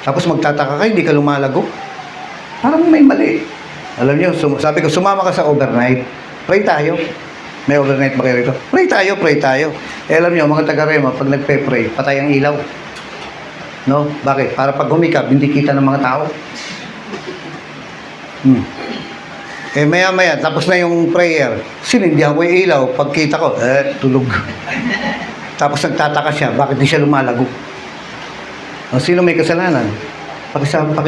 tapos magtataka ka, hindi ka lumalago, parang may mali. Alam niyo, sabi ko, sumama ka sa overnight, pray tayo. May overnight ba kayo rito? Pray tayo, pray tayo. Eh, alam niyo, mga taga-Rema, pag nagpe-pray, patay ang ilaw. No? Bakit? Para pag humikap, hindi kita ng mga tao. Eh, maya-maya, tapos na yung prayer. Sinindihan ko yung ilaw. Pagkita ko, tulog. Tapos nagtataka siya, bakit di siya lumalago? O, sino may kasalanan? Pakisabi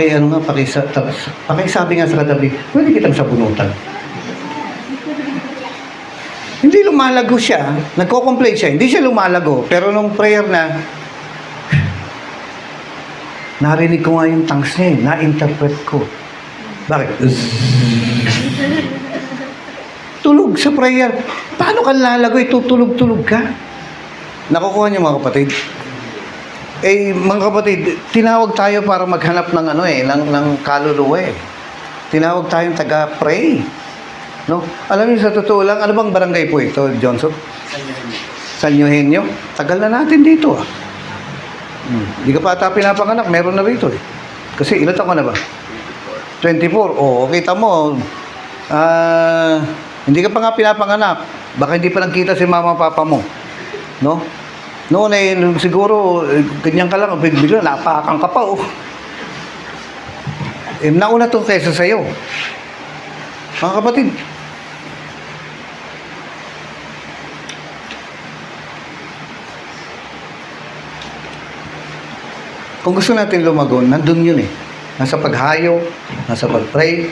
nga sa katabi, pwede kitang sabunutan. Hindi lumalago siya, nagko-complain siya, hindi siya lumalago, pero nung prayer na, narinig ko nga yung tongues niya, na-interpret ko. Bakit? Tulog sa prayer. Paano ka lalago? Tutulog-tulog ka? Nakukuha niyo mga kapatid? Eh, mga kapatid, tinawag tayo para maghanap ng ng kaluluwa eh. Tinawag tayong taga-pray. No? Alam niyo, sa totoo lang, ano bang barangay po ito, Johnson? San Eugenio. Tagal na natin dito ah. Hindi ka pa ata pinapanganak, meron na rito eh. Kasi ilan taon ka na ba? 24. Oh, kita mo, hindi ka pa nga pinapanganak. Baka hindi pa nagkita si mama papa mo. No? Noon eh, siguro, ganyan ka lang, bigla, napakang ka pa oh. Eh, nauna to kaysa sa'yo. Mga kapatid, kung gusto natin lumago, nandun yun eh. Nasa paghayo, nasa pagpray,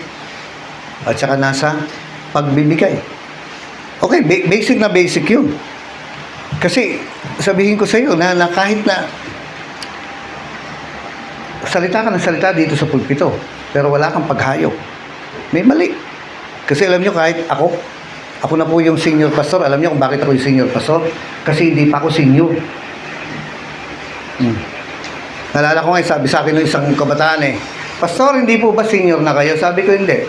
at saka nasa pagbibigay. Okay, basic na basic yun. Kasi, sabihin ko sa iyo na kahit na salita ka ng salita dito sa pulpito, pero wala kang paghayo, may mali. Kasi alam nyo, kahit ako na po yung senior pastor, alam nyo kung bakit ako yung senior pastor? Kasi hindi pa ako senior. Nalala ko nga, sabi sa akin ng isang kabataan eh, Pastor, hindi po ba senior na kayo? Sabi ko, hindi.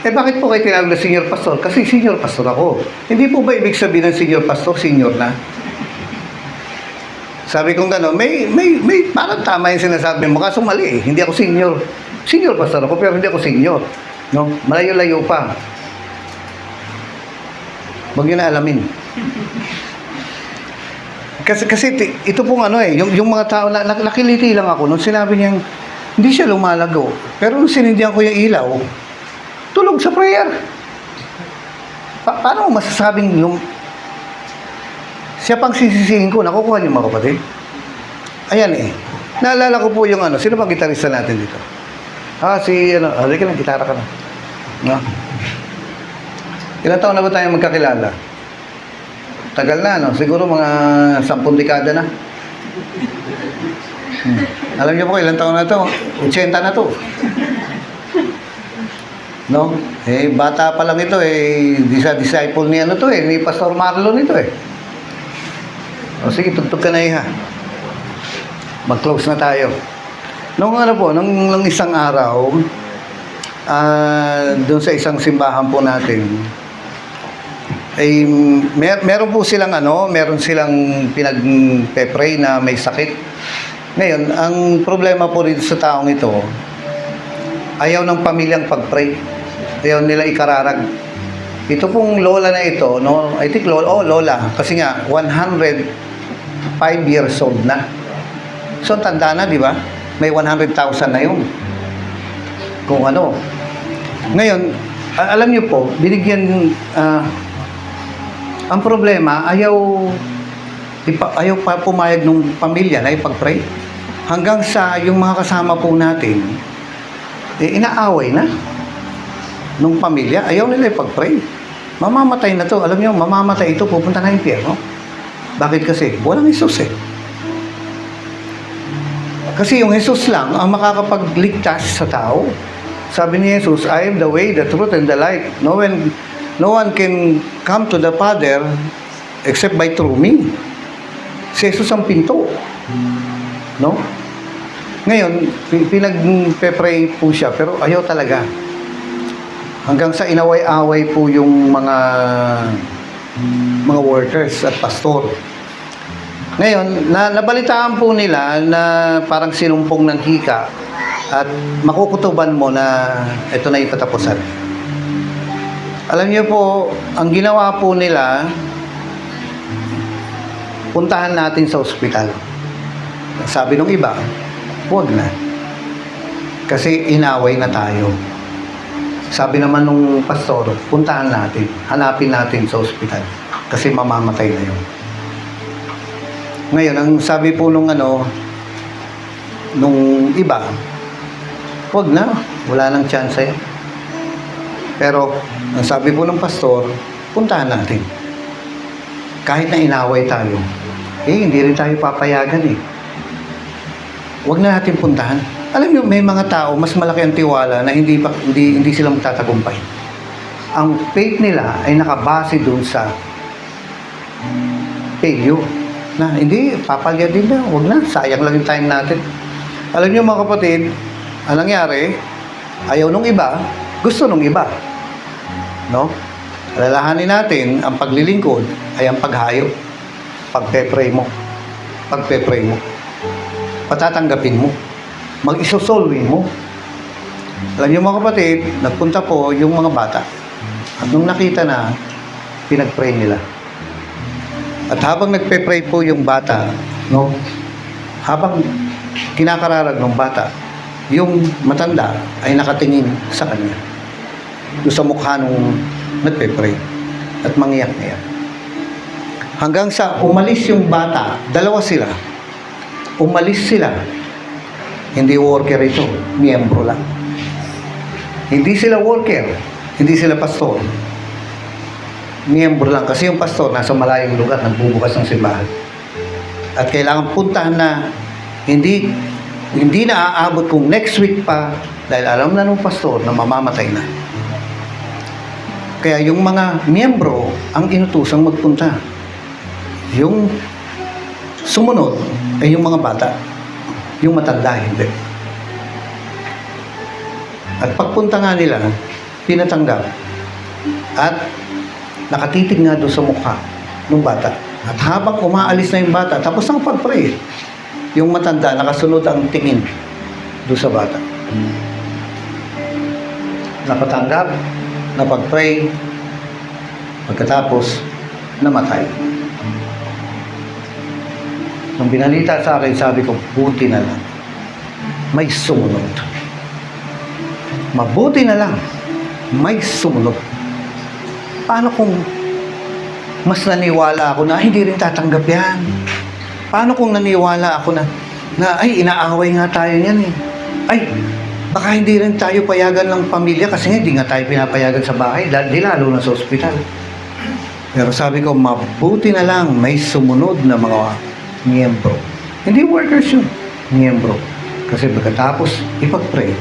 Eh, bakit po kayo tinawag na senior pastor? Kasi senior pastor ako. Hindi po ba ibig sabihin ng senior pastor, senior na? Sabi ko gano'n, may parang tama yung sinasabi mo, kaso mali eh. Hindi ako senior. Senior pastor ako, pero hindi ako senior. No? Malayo-layo pa. Huwag nyo na alamin. Kasi ito pong yung mga tao, nakiliti lang ako nung sinabi niyang hindi siya lumalago. Pero nung sinindihan ko yung ilaw, tulog sa prayer. Paano mo masasabing siya pang sisisihin ko, nakukuha niyo mga kapatid? Ayan eh. Naalala ko po yung sino bang gitarista natin dito? Halika na, gitara ka na. No? Ilang taon na ba tayo magkakilala? Tagal na, siguro mga 10 dekada na. Alam niyo po, ilang taon na to? 80 na to. No? Eh, bata pa lang ito eh. Disciple ni ni Pastor Marlon ito eh. O sige, tugtog ka na iha. Mag-close na tayo. Nung nung isang araw, doon sa isang simbahan po natin, ay meron po silang meron silang pinagpe-pray na may sakit. Ngayon, ang problema po dito sa taong ito, ayaw ng pamilyang pag-pray. Ayaw nila ikararag. Ito pong lola na ito, no, I think lola, kasi nga 105 years old na. So tanda na, di ba? May 100,000 na yun. Kung ano. Ngayon, alam niyo po, binigyan ang problema, ayaw pa pumayag ng pamilya na ipag-pray. Hanggang sa yung mga kasama po natin, inaaway na. nung pamilya, ayaw nila ipag-pray. Mamamatay na to. Alam niyo, mamamatay ito, pupunta na impyerno. Bakit kasi? Walang Jesus eh. Kasi yung Jesus lang ang makakapagligtas sa tao. Sabi ni Jesus, I am the way, the truth, and the light. No one can come to the Father except by through me. Si Jesus ang pinto. No? Ngayon, pinag-pray po siya, pero ayaw talaga. Hanggang sa inaway-away po yung mga workers at pastor. Ngayon, nabalitaan po nila na parang sinumpong ng hika at makukutuban mo na ito na yung katapusan. Alam niyo po, ang ginawa po nila, puntahan natin sa ospital. Sabi nung iba, huwag na. Kasi inaway na tayo. Sabi naman nung pastor, puntahan natin, hanapin natin sa ospital. Kasi mamamatay na yun. Ngayon, ang sabi po nung iba, huwag na, wala nang chance yan. Pero, ang sabi po ng pastor, puntahan natin. Kahit na inaway tayo, hindi rin tayo papayagan eh. Huwag na natin puntahan. Alam niyo, may mga tao, mas malaki ang tiwala na hindi sila magtatagumpay. Ang faith nila ay nakabase dun sa failure. Na hindi, papalya din na, huwag na, sayang lang yung time natin. Alam niyo mga kapatid, anong nangyari, ayaw nung iba, gusto nung iba. No? Alalahanin natin, ang paglilingkod ay ang paghayop. Pagpe-pray mo. Pagpe-pray mo. Patatanggapin mo. Mag-isosolving mo. Alam niyo mga kapatid, nagpunta po yung mga bata. At nung nakita na, pinag-pray nila. At habang nagpe-pray po yung bata, no? Habang kinakararag ng bata, yung matanda ay nakatingin sa kanya. Doon sa mukha nung nagpe-pray. At mangyak-ngyak. Hanggang sa umalis yung bata, dalawa sila. Umalis sila. Hindi worker ito, miyembro lang. Hindi sila worker, hindi sila pastor. Miyembro lang kasi yung pastor nasa malayong lugar, nagbubukas ng simbahan. At kailangan puntahan na hindi na aabot kung next week pa dahil alam na ng pastor na mamamatay na. Kaya yung mga miyembro ang inutusang magpunta. Yung sumunod ay yung mga bata. Yung matanda, hindi. At pagpunta nga nila, pinatanggap. At nakatitig nga doon sa mukha ng bata. At habang umaalis na yung bata, tapos ang pag-pray, yung matanda, nakasunod ang tingin doon sa bata. Napatanggap, napag-pray, pagkatapos, namatay. Nung binalita sa akin, sabi ko, buti na lang. May sumunod. Mabuti na lang. May sumunod. Paano kung mas naniwala ako na hindi rin tatanggap yan? Paano kung naniwala ako na ay, inaaway nga tayo niyan eh. Ay, baka hindi rin tayo payagan ng pamilya kasi hindi nga tayo pinapayagan sa bahay, lalo na sa ospital. Pero sabi ko, mabuti na lang may sumunod na mga miyembro. Hindi workers yun, miyembro. Kasi pagkatapos ipag-pray,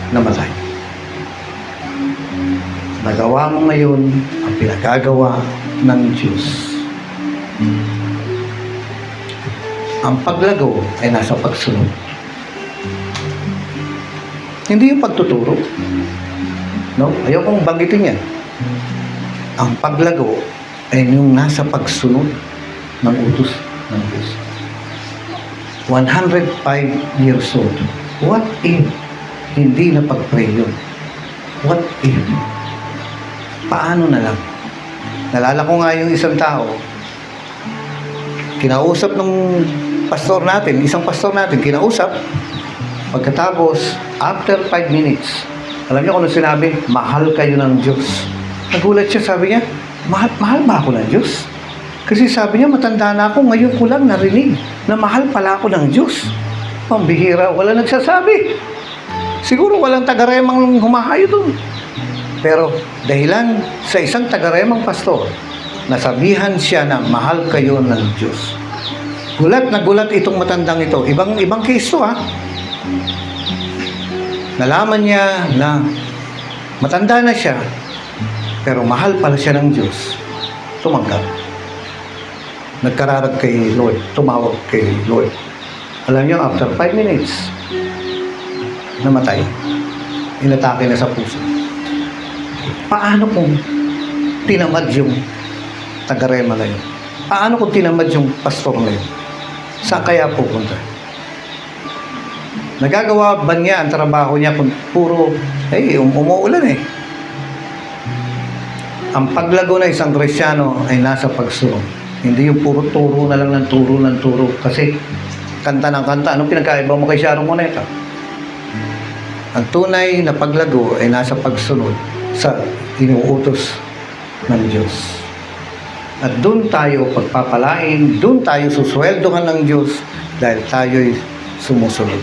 namatay. Nagawa mo ngayon ang pinagagawa ng Diyos. Ang paglago ay nasa pagsunod. Hindi yung pagtuturo. No? Ayaw kong banggitin yan. Ang paglago ay yung nasa pagsunod ng utos ng Diyos. 105 years old. What if hindi na pag-pray yun? What if? Paano na lang? Nalala ko nga yung isang tao, kinausap ng pastor natin, isang pastor natin, kinausap, pagkatapos, after 5 minutes, alam niyo kung ano sinabi? Mahal kayo ng Diyos. Nagulat siya, sabi niya, mahal ba ako ng Diyos? Kasi sabi niya, matanda na ako, ngayon ko lang narinig na mahal pala ako ng Diyos. Pambihira, wala nagsasabi. Siguro walang taga-remang humahayo doon. Pero dahilan sa isang taga-remang pastor, nasabihan siya na mahal kayo ng Diyos. Gulat na gulat itong matandang ito. Ibang case to, ha. Nalaman niya na matanda na siya, pero mahal pala siya ng Diyos. Tumanggap. Nagkararag kay Lord. Tumawag kay Lord. Alam niyo, after 5 minutes, namatay. Inatake na sa puso. Paano kung tinamad yung taga-rema na yun? Paano kung tinamad yung pastor na yun? Saan kaya pupunta? Nagagawa ba niya ang trabaho niya kung puro, umuulan eh. Ang paglago na isang Kristyano ay nasa pagsunod. Hindi yung puro turo na lang ng turo. Kasi kanta ng kanta, anong pinagkaiba mo kay Sharon Cuneta? Ang tunay na paglago ay nasa pagsunod sa inuutos ng Diyos. At doon tayo pagpapalain, doon tayo susweldohan ng Diyos dahil tayo'y sumusunod.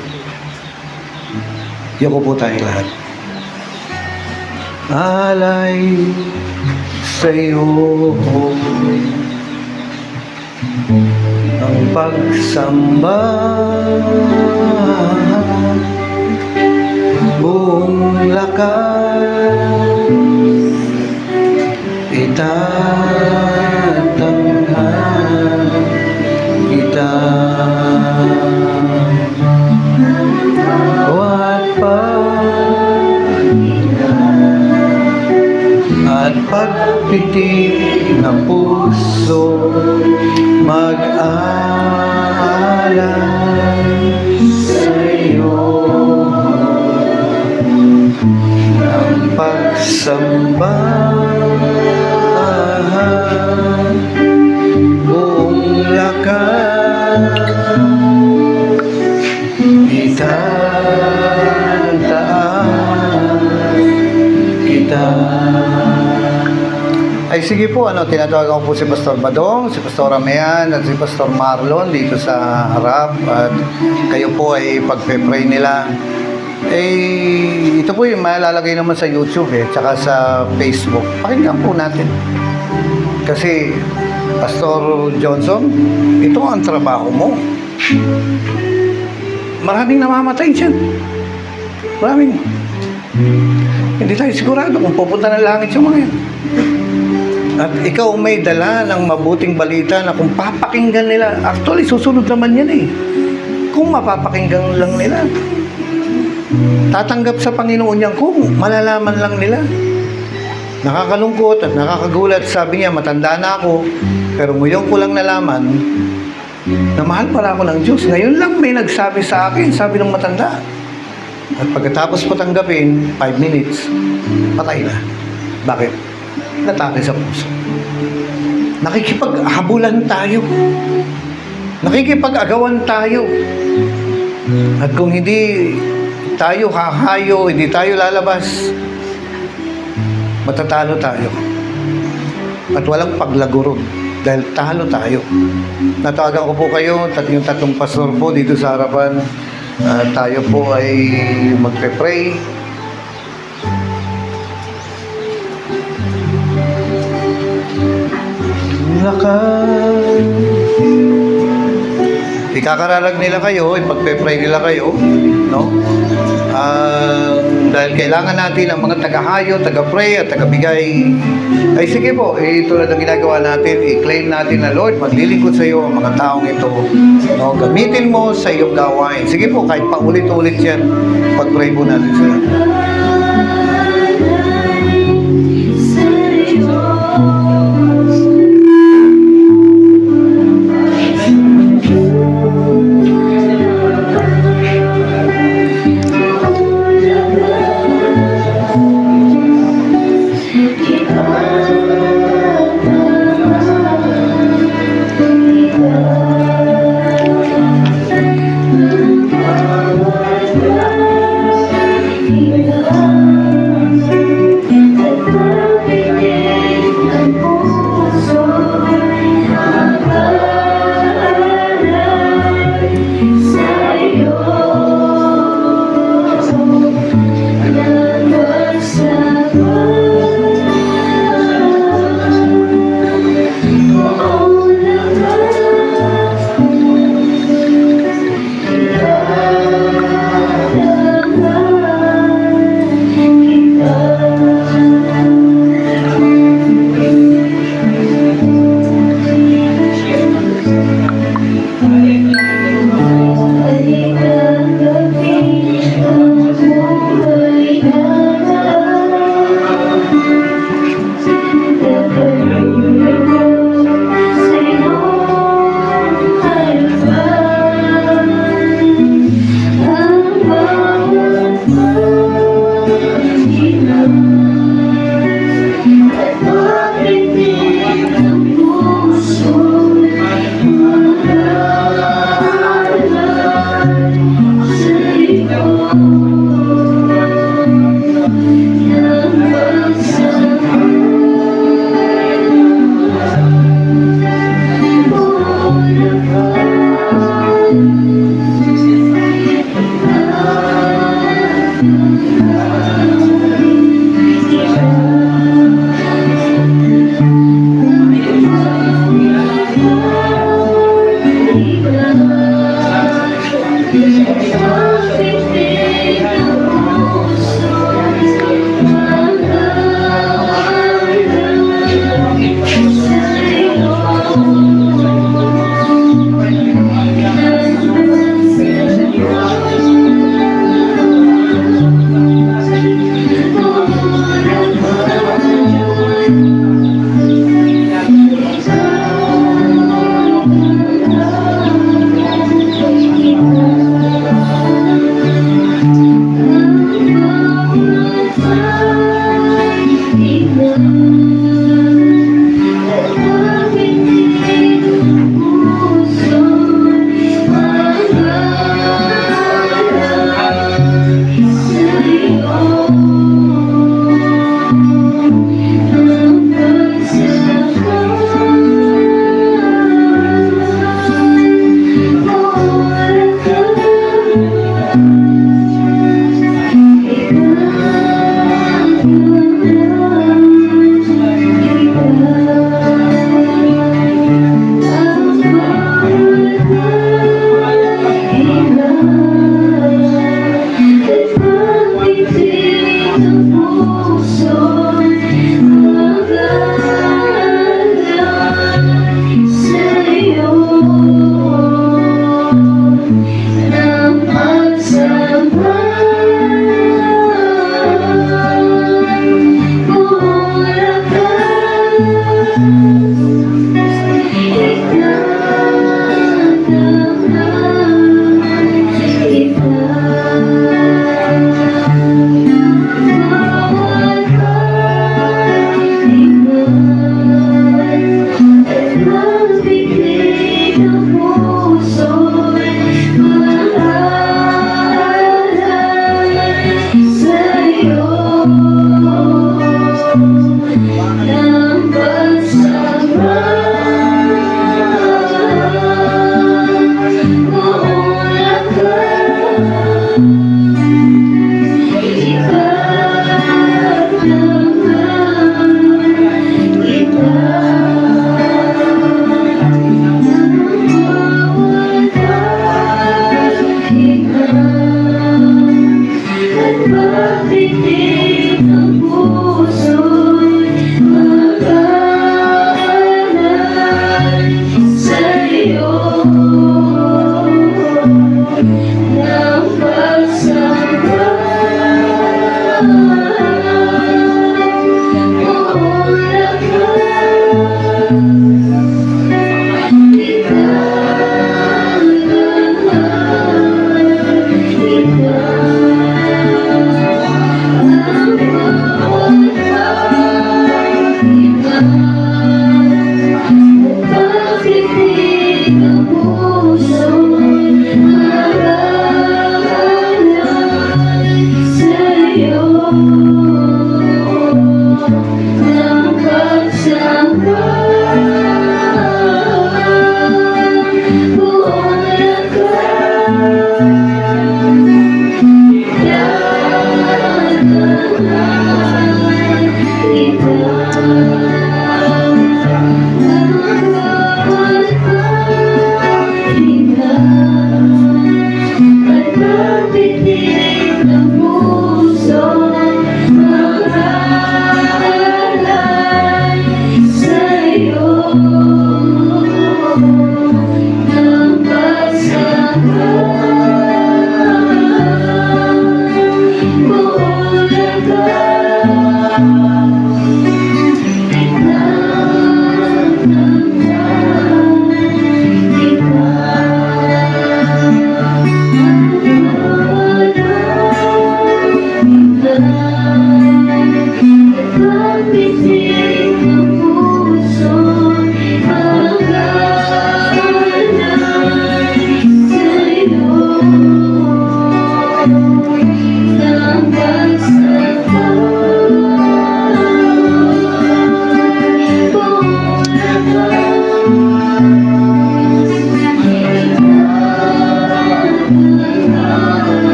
Yoko po tayong lahat. Alay sa'yo ang pagsamba, buong lakas itatanghal kita. At pagpitik ng puso mag-alay sa'yo ang pagsamba, buong lakas itataas kita. Ay sige po, tinatawagan ko po si Pastor Badong, si Pastor Amean, at si Pastor Marlon dito sa harap. At kayo po ay pagpe-pray nila. Ito po yung malalagay naman sa YouTube tsaka sa Facebook. Pakinggan po natin. Kasi, Pastor Johnson, ito ang trabaho mo. Maraming namamatay dyan. Maraming. Hindi tayo sigurado kung pupunta ng langit yung mga yan. At ikaw may dala ng mabuting balita na kung papakinggan nila, actually susunod naman yan kung mapapakinggan lang nila, tatanggap sa Panginoon yan kung malalaman lang nila. Nakakalungkot at nakakagulat, sabi niya, matanda na ako, pero ngayon ko lang nalaman na mahal pala ako ng Diyos. Ngayon lang may nagsabi sa akin, sabi ng matanda. At pagkatapos ko tanggapin, 5 minutes, patay na. Bakit? Natake sa puso. Nakikipaghabulan tayo. Nakikipag-agawan tayo. At kung hindi tayo hahayo, hindi tayo lalabas, matatalo tayo. At walang paglaguro dahil talo tayo. Natawagan ko po kayo, yung tatlong pastor po dito sa harapan. Tayo po ay magpe-pray. Ikakararag nila kayo, ipagpe-pray nila kayo, no? Dahil kailangan natin ang mga taga-hayo, taga-pray at taga-bigay. Ay sige po, tulad ng ginagawa natin, i-claim natin na Lord, maglilingkod sa iyo ang mga taong ito. No? Gamitin mo sa iyong gawain. Sige po, kahit paulit-ulit yan, pag-pray po natin sila.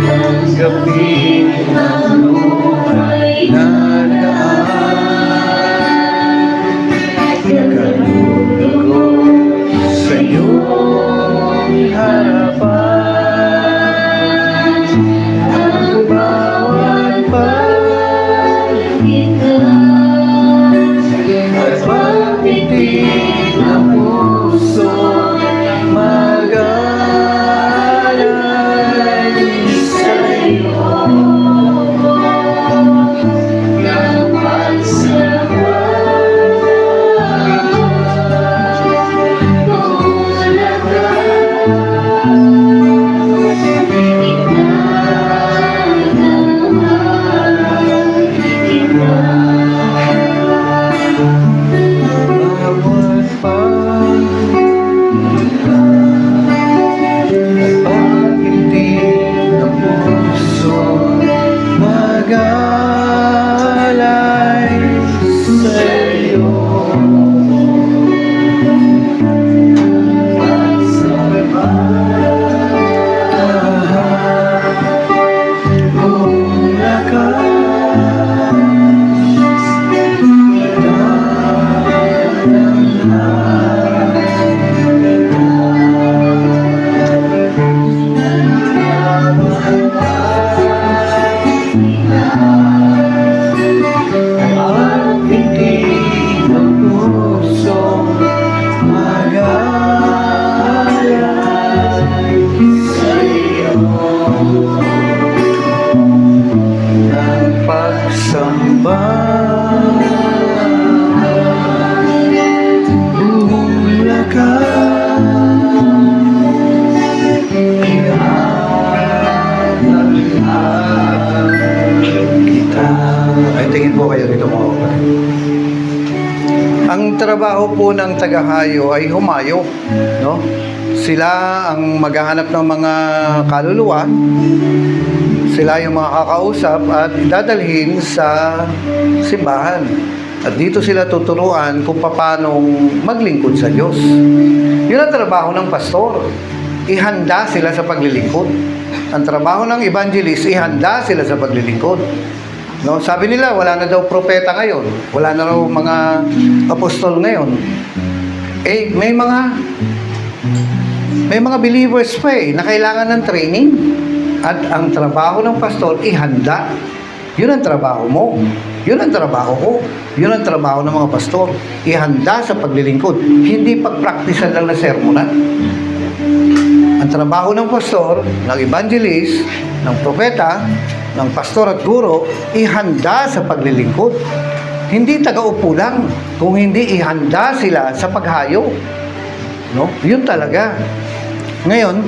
tanggapin ang luhay na daan. Kalugod sa iyong harapan, ang bawat at pagpitik ng puso mag-alay sa iyo ng pagsama. Pagsamba, buong kita. Ay, tingin po kayo dito mga kapatid. Ang trabaho po ng tagahayo ay humayo, no? Sila ang maghahanap ng mga kaluluwa, sila yung mga kakausap at dadalhin sa simbahan. At dito sila tuturuan kung paano maglingkod sa Diyos. Yun ang trabaho ng pastor. Ihanda sila sa paglilingkod. Ang trabaho ng evangelist, ihanda sila sa paglilingkod. No, sabi nila, wala na daw propeta ngayon. Wala na raw mga apostol ngayon. Eh, may mga believers pa na kailangan ng training. At ang trabaho ng pastor, ihanda. Yun ang trabaho mo. Yun ang trabaho ko. Yun ang trabaho ng mga pastor. Ihanda sa paglilingkod. Hindi pagpraktisan lang na sermonan. Ang trabaho ng pastor, ng evangelist, ng propeta, ng pastor at guro, ihanda sa paglilingkod. Hindi taga-upo lang, kung hindi ihanda sila sa paghayo. No? Yun talaga. Ngayon,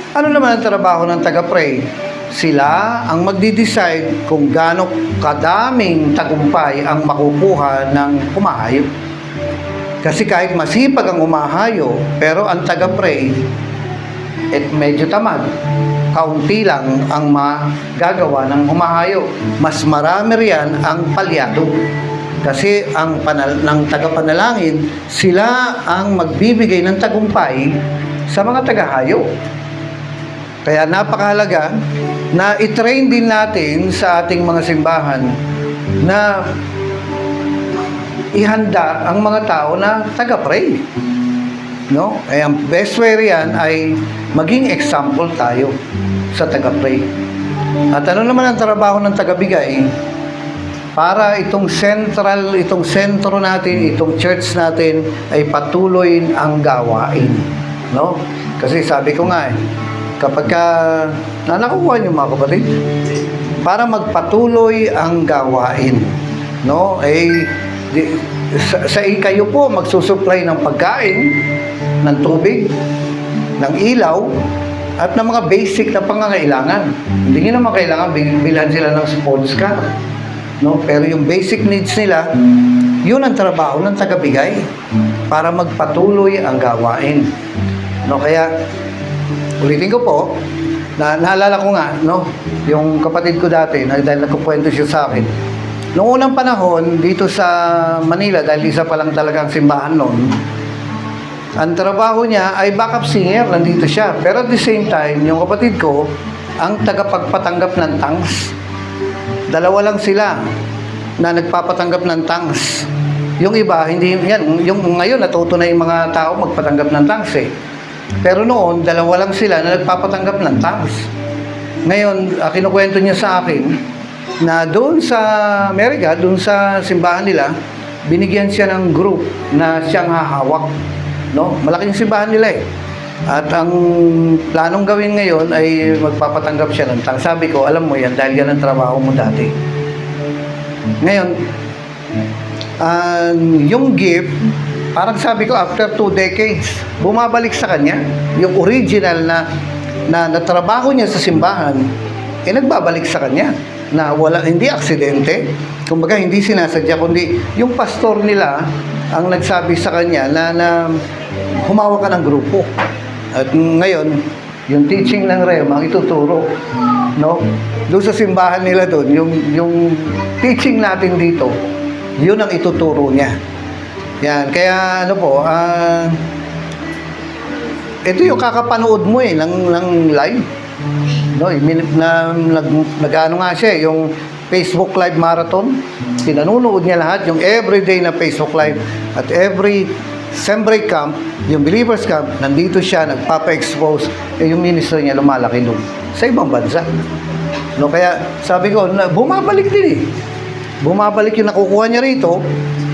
ano naman ang trabaho ng taga-pray? Sila ang magdi-decide kung gaano kadaming tagumpay ang makukuha ng humahayo. Kasi kahit masipag ang humahayo, pero ang taga-pray, medyo tamad. Kaunti lang ang magagawa ng humahayo. Mas marami riyan ang palyado. Kasi ang ng tagapanalangin, sila ang magbibigay ng tagumpay sa mga tagahayo. Kaya napakahalaga na i-train din natin sa ating mga simbahan na ihanda ang mga tao na taga-pray. No? Ay ang best way riyan ay maging example tayo sa taga-pray. At ano naman ang trabaho ng taga-bigay? Para itong sentro natin, itong church natin ay patuloy ang gawain. No? Kasi sabi ko nga kapag nakukuha niyo mga kapatid, para magpatuloy ang gawain, no? Kayo po magsusupply ng pagkain, ng tubig, ng ilaw, at ng mga basic na pangangailangan. Hindi niyo naman kailangan bilhan sila ng sports car, no? Pero yung basic needs nila, yun ang trabaho ng tagabigay para magpatuloy ang gawain. No, kaya ulitin ko po, naalala ko nga, no, yung kapatid ko dati, dahil nagkukwento siya sa akin, noong unang panahon, dito sa Manila, dahil isa pa lang talagang simbahan noon, ang trabaho niya ay backup singer, nandito siya. Pero at the same time, yung kapatid ko, ang tagapagpatanggap ng tangs. Dalawa lang sila na nagpapatanggap ng tangs. Yung iba, hindi yan. Yung ngayon, natuto na yung mga tao magpatanggap ng tangs eh. Pero noon, dalawa lang sila na nagpapatanggap ng tangs. Ngayon, kinukwento niya sa akin na doon sa Amerika, doon sa simbahan nila, binigyan siya ng group na siyang hahawak. No? Malaking simbahan nila eh. At ang planong gawin ngayon ay magpapatanggap siya ng tangs. Sabi ko, alam mo yan, dahil yan ang trabaho mo dati. Ngayon, yung gift, parang sabi ko, after 2 decades, bumabalik sa kanya. Yung original na natrabaho niya sa simbahan, nagbabalik sa kanya. Na wala, hindi aksidente. Kumbaga, hindi sinasadya, kundi yung pastor nila ang nagsabi sa kanya na humawak ka ng grupo. At ngayon, yung teaching ng Rema ang ituturo. No? Doon sa simbahan nila doon, yung teaching natin dito, yun ang ituturo niya. Yan, kaya ano po, ito yung kakapanood mo ng live. No, nag-ano nga siya, yung Facebook Live Marathon. Pinanunood niya lahat, yung everyday na Facebook Live. At every Sembray Camp, yung Believers Camp, nandito siya, nagpapa-expose. Yung ministry niya lumalaki doon sa ibang bansa. No, kaya sabi ko, bumabalik din eh. Bumabalik yung nakukuha niya rito,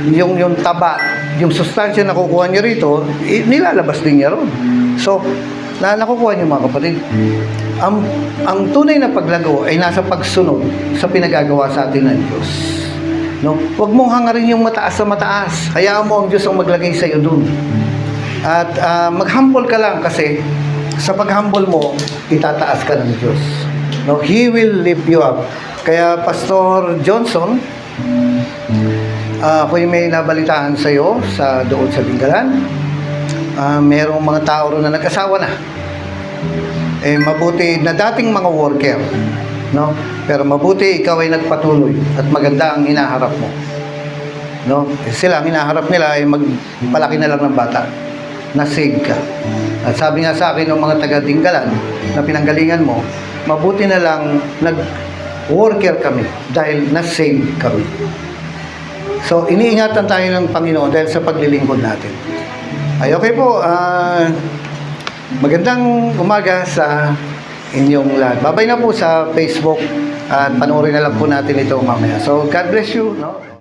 yung taba, yung sustansya na nakukuha niya rito, nilalabas din niya ron. So, nakukuha niyo mga kapatid. Ang tunay na paglago ay nasa pagsunod sa pinagagawa sa atin ng Diyos. No? Huwag mong hangarin yung mataas sa mataas. Hayaan mo ang Diyos ang maglagay sa iyo dun. At mag-humble ka lang kasi sa pag-humble mo, itataas ka ng Diyos. No? He will lift you up. Kaya Pastor Johnson, ako yung may nabalitaan sa iyo doon sa Dingalan. Merong mga tao ron na nag-asawa na. Mabuti na dating mga worker, no? Pero mabuti ikaw ay nagpatuloy at maganda ang hinaharap mo. No? Sila ang hinaharap nila ay magpalaki na lang ng bata. Na-save ka. At sabi nga sa akin ng mga taga-Dingalan na pinanggalingan mo, mabuti na lang nag-worker kami dahil na-save kami. So, iniingatan tayo ng Panginoon dahil sa paglilingkod natin. Ay, okay po. Magandang umaga sa inyong lahat. Babay na po sa Facebook at panoorin na lang po natin ito mamaya. So, God bless you. No?